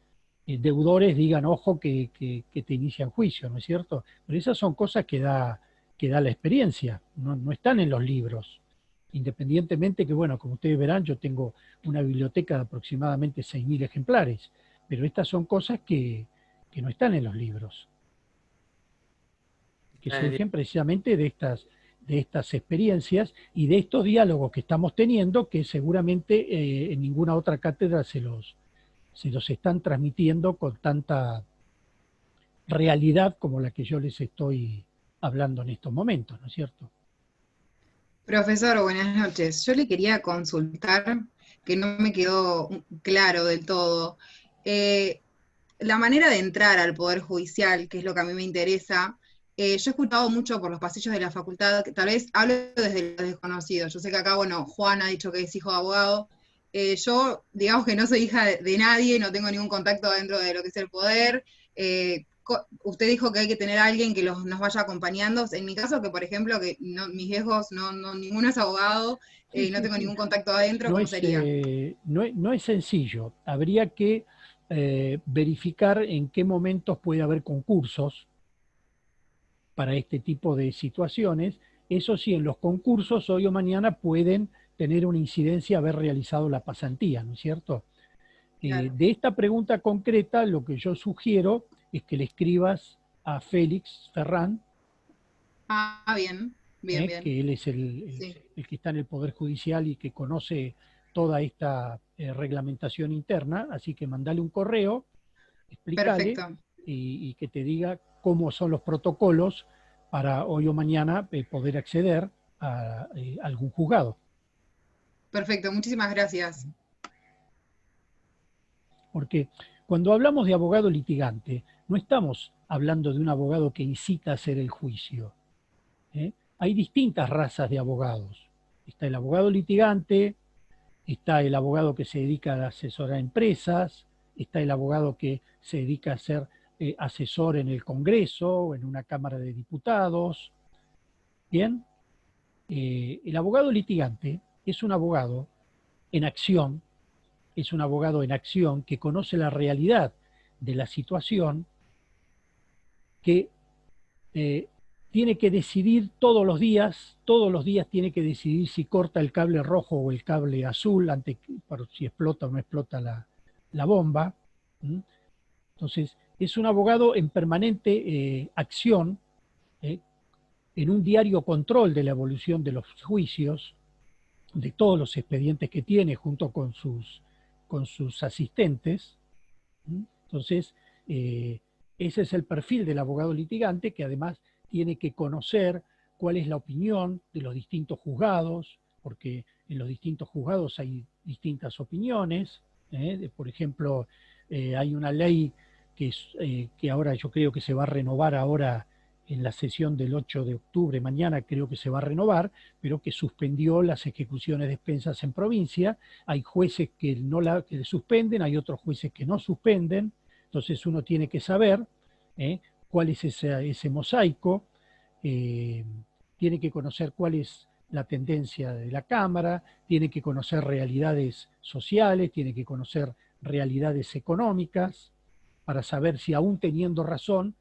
deudores digan, ojo, que te inician juicio, ¿no es cierto? Pero esas son cosas que da la experiencia, no están en los libros. Independientemente que, bueno, como ustedes verán, yo tengo una biblioteca de aproximadamente 6.000 ejemplares, pero estas son cosas que no están en los libros, que surgen precisamente de estas experiencias y de estos diálogos que estamos teniendo, que seguramente en ninguna otra cátedra se los están transmitiendo con tanta realidad como la que yo les estoy hablando en estos momentos, ¿no es cierto? Profesor, buenas noches. Yo le quería consultar, que no me quedó claro del todo, la manera de entrar al Poder Judicial, que es lo que a mí me interesa. Yo he escuchado mucho por los pasillos de la facultad, que tal vez hablo desde lo desconocido. Yo sé que acá, bueno, Juan ha dicho que es hijo de abogado. Yo, digamos que no soy hija de nadie, no tengo ningún contacto dentro de lo que es el poder. Usted dijo que hay que tener a alguien que nos vaya acompañando. En mi caso, que por ejemplo, que mis viejos, ninguno es abogado, no tengo ningún contacto adentro, ¿cómo sería? No es sencillo. Habría que verificar en qué momentos puede haber concursos para este tipo de situaciones. Eso sí, en los concursos hoy o mañana pueden tener una incidencia haber realizado la pasantía, ¿no es cierto? Claro. De esta pregunta concreta, lo que yo sugiero es que le escribas a Félix Ferrán. Bien. Que él es el que está en el Poder Judicial y que conoce toda esta reglamentación interna, así que mandale un correo, explícale y que te diga cómo son los protocolos para hoy o mañana poder acceder a algún juzgado. Perfecto, muchísimas gracias. Porque cuando hablamos de abogado litigante, no estamos hablando de un abogado que incita a hacer el juicio. Hay distintas razas de abogados. Está el abogado litigante, está el abogado que se dedica a asesorar a empresas, está el abogado que se dedica a ser asesor en el Congreso o en una Cámara de Diputados. Bien, el abogado litigante es un abogado en acción es un abogado en acción que conoce la realidad de la situación, que tiene que decidir todos los días tiene que decidir si corta el cable rojo o el cable azul, si explota o no explota la bomba. Entonces, es un abogado en permanente acción, en un diario control de la evolución de los juicios, de todos los expedientes que tiene junto con sus asistentes. Entonces, ese es el perfil del abogado litigante, que además tiene que conocer cuál es la opinión de los distintos juzgados, porque en los distintos juzgados hay distintas opiniones. Por ejemplo, hay una ley que ahora yo creo que se va a renovar ahora en la sesión del 8 de octubre, mañana creo que se va a renovar, pero que suspendió las ejecuciones de expensas en provincia. Hay jueces que que suspenden, hay otros jueces que no suspenden. Entonces uno tiene que saber cuál es ese mosaico, tiene que conocer cuál es la tendencia de la Cámara, tiene que conocer realidades sociales, tiene que conocer realidades económicas, para saber si aún teniendo razón,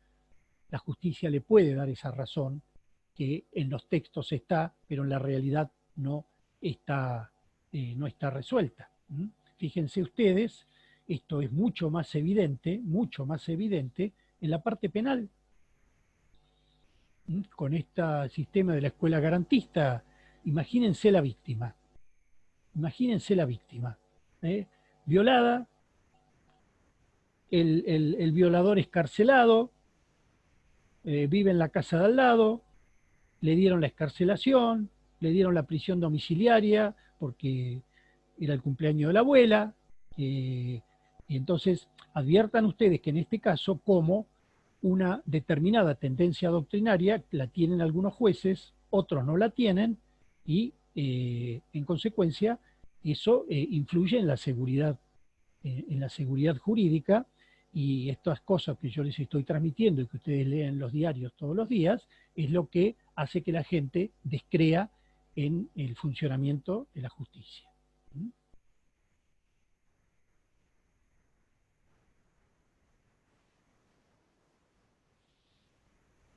la justicia le puede dar esa razón que en los textos está, pero en la realidad no está resuelta. Fíjense ustedes, esto es mucho más evidente en la parte penal. Con este sistema de la escuela garantista, imagínense la víctima, violada, el violador escarcelado, vive en la casa de al lado, le dieron la excarcelación, le dieron la prisión domiciliaria porque era el cumpleaños de la abuela, y entonces adviertan ustedes que en este caso, como una determinada tendencia doctrinaria la tienen algunos jueces, otros no la tienen, y en consecuencia eso influye en la seguridad jurídica. Y estas cosas que yo les estoy transmitiendo y que ustedes leen en los diarios todos los días, es lo que hace que la gente descrea en el funcionamiento de la justicia.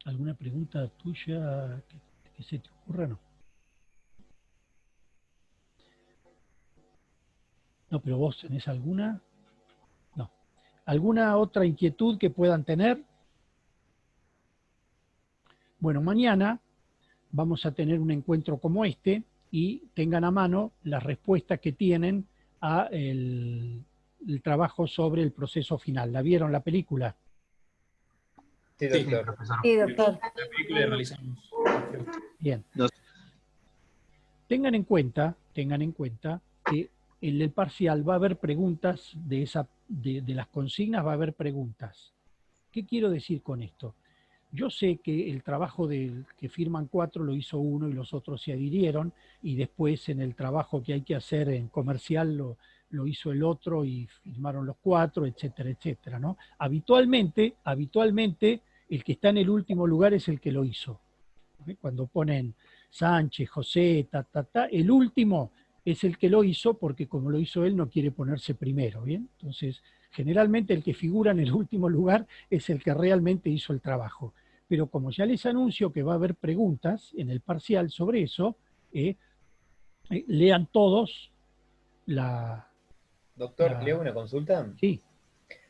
¿Alguna pregunta tuya que se te ocurra? No. No, pero vos tenés alguna. ¿Alguna otra inquietud que puedan tener? Bueno, mañana vamos a tener un encuentro como este y tengan a mano las respuestas que tienen a el trabajo sobre el proceso final. ¿La vieron la película? Sí, doctor. profesor. Sí, doctor. La película la realizamos. Bien. No. Tengan en cuenta que en el parcial va a haber preguntas de las consignas, va a haber preguntas. ¿Qué quiero decir con esto? Yo sé que el trabajo que firman 4 lo hizo uno y los otros se adhirieron, y después en el trabajo que hay que hacer en comercial lo hizo el otro y firmaron los 4, etcétera, etcétera, ¿no? Habitualmente el que está en el último lugar es el que lo hizo. Cuando ponen Sánchez, José, el último es el que lo hizo, porque como lo hizo él no quiere ponerse primero, ¿bien? Entonces, generalmente el que figura en el último lugar es el que realmente hizo el trabajo. Pero como ya les anuncio que va a haber preguntas en el parcial sobre eso, lean todos la... Doctor, ¿le hago una consulta? Sí,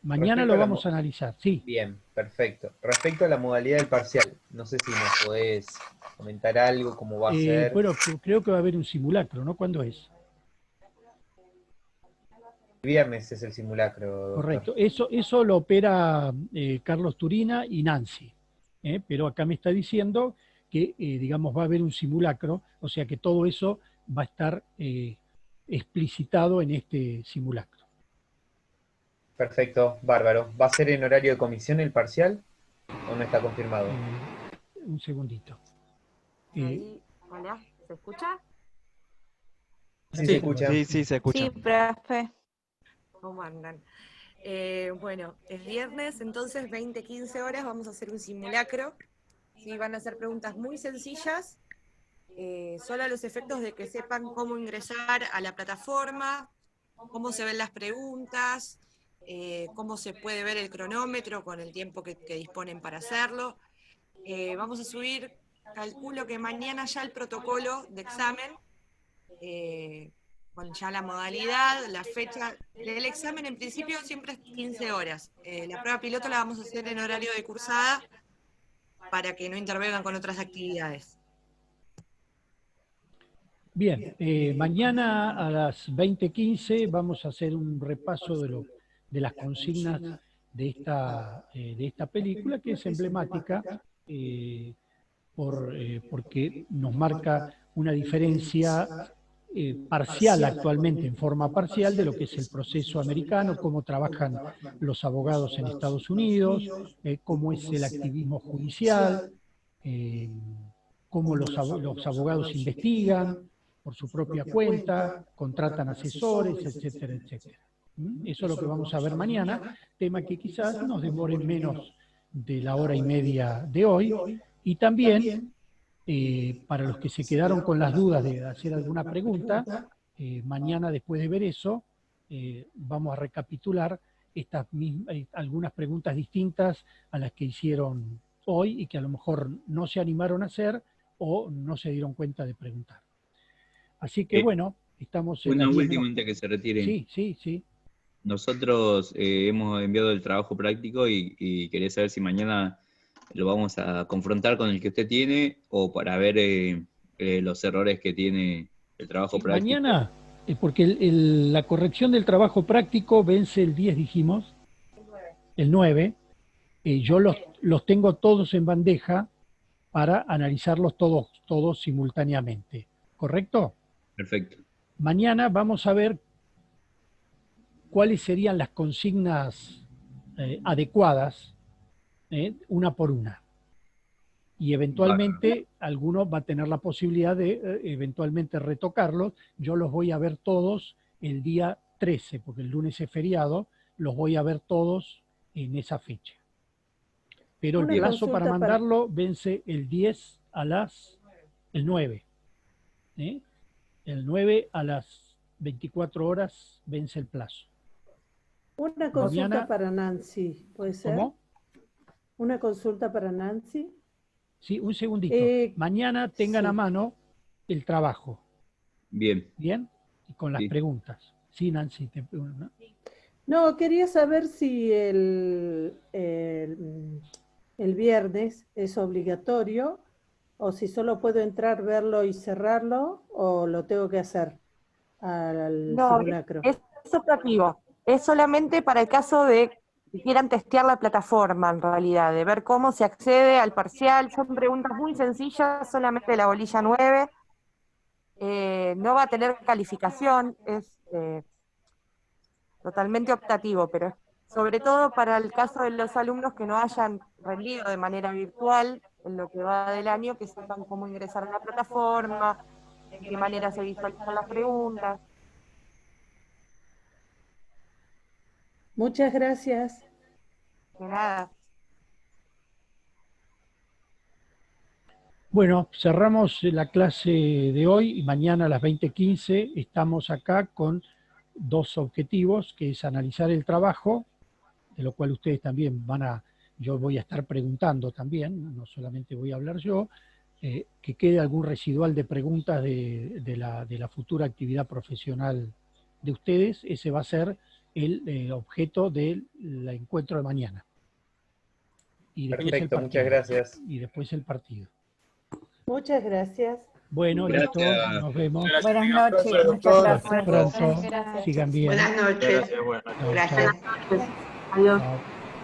mañana Respecto lo a la vamos a analizar, sí. Bien, perfecto. Respecto a la modalidad del parcial, no sé si nos podés comentar algo, cómo va a ser. Bueno, creo que va a haber un simulacro, ¿no? ¿Cuándo es? El viernes es el simulacro, doctor. Correcto. Eso lo opera Carlos Turina y Nancy. Pero acá me está diciendo que, digamos, va a haber un simulacro, o sea que todo eso va a estar explicitado en este simulacro. Perfecto, bárbaro. ¿Va a ser en horario de comisión el parcial o no está confirmado? Un segundito. Ahí, hola, ¿se escucha? Sí, se escucha. Sí, se escucha. Sí, profe. ¿Cómo andan? Bueno, es viernes, entonces 20-15 horas vamos a hacer un simulacro. Sí, van a ser preguntas muy sencillas, solo a los efectos de que sepan cómo ingresar a la plataforma, cómo se ven las preguntas, cómo se puede ver el cronómetro con el tiempo que disponen para hacerlo. Vamos a subir, calculo que mañana ya el protocolo de examen, con ya la modalidad, la fecha del examen. En principio siempre es 15 horas. La prueba piloto la vamos a hacer en horario de cursada para que no intervengan con otras actividades. Bien, mañana a las 20:15 vamos a hacer un repaso de las consignas de esta película, que es emblemática porque nos marca una diferencia parcial actualmente, en forma parcial, de lo que es el proceso americano, cómo trabajan los abogados en Estados Unidos, cómo es el activismo judicial, cómo los abogados investigan por su propia cuenta, contratan asesores, etcétera, etcétera. Eso es lo que vamos a ver mañana, tema que quizás nos demore menos de la hora y media de hoy, y también, para los que se quedaron con las dudas de hacer alguna pregunta, mañana después de ver eso, vamos a recapitular algunas preguntas distintas a las que hicieron hoy y que a lo mejor no se animaron a hacer o no se dieron cuenta de preguntar. Así que bueno, estamos en una última antes que se retiren. Sí. Nosotros hemos enviado el trabajo práctico y quería saber si mañana lo vamos a confrontar con el que usted tiene o para ver los errores que tiene el trabajo práctico. Mañana, porque la corrección del trabajo práctico vence el 10, dijimos, el 9. Yo los tengo todos en bandeja para analizarlos todos simultáneamente. ¿Correcto? Perfecto. Mañana vamos a ver cuáles serían las consignas adecuadas, una por una. Y eventualmente alguno va a tener la posibilidad de eventualmente retocarlos. Yo los voy a ver todos el día 13, porque el lunes es feriado, los voy a ver todos en esa fecha. Pero el plazo para mandarlo vence el 10 el 9. El 9 a las 24 horas vence el plazo. Una consulta Mañana, para Nancy, ¿puede ser? ¿cómo? Una consulta para Nancy. Sí, un segundito. Mañana tengan a mano el trabajo. Bien. ¿Bien? Y con las preguntas. Sí, Nancy. ¿No? No, quería saber si el viernes es obligatorio o si solo puedo entrar, verlo y cerrarlo, o lo tengo que hacer al simulacro. Es optativo. Es solamente para el caso de que quieran testear la plataforma, en realidad, de ver cómo se accede al parcial. Son preguntas muy sencillas, solamente la bolilla 9. No va a tener calificación, es totalmente optativo, pero sobre todo para el caso de los alumnos que no hayan rendido de manera virtual en lo que va del año, que sepan cómo ingresar a la plataforma, de qué manera se visualizan las preguntas. Muchas gracias. De nada. Bueno, cerramos la clase de hoy y mañana a las 20:15 estamos acá con dos objetivos, que es analizar el trabajo, de lo cual ustedes también yo voy a estar preguntando también, no solamente voy a hablar yo, que quede algún residual de preguntas de la futura actividad profesional de ustedes. Ese va a ser el objeto del encuentro de mañana. Y Perfecto, muchas gracias. Y después el partido. Muchas gracias. Bueno, listo, nos vemos. Buenas noches, muchas gracias. gracias. Pronto, Gracias. sigan bien. Buenas noches. Gracias, buenas noches. Gracias. Adiós.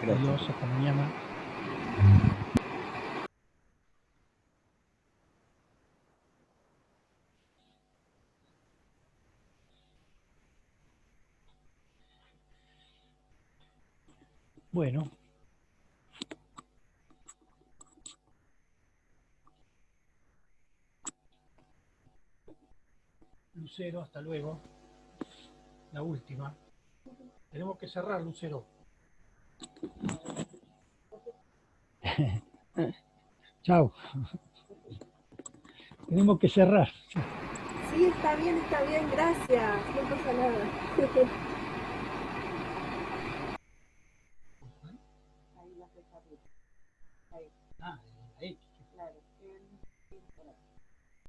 Adiós, hasta mañana. Bueno. Lucero, hasta luego. La última. Tenemos que cerrar, Lucero. Chao. Tenemos que cerrar. Sí, está bien, gracias. No pasa nada.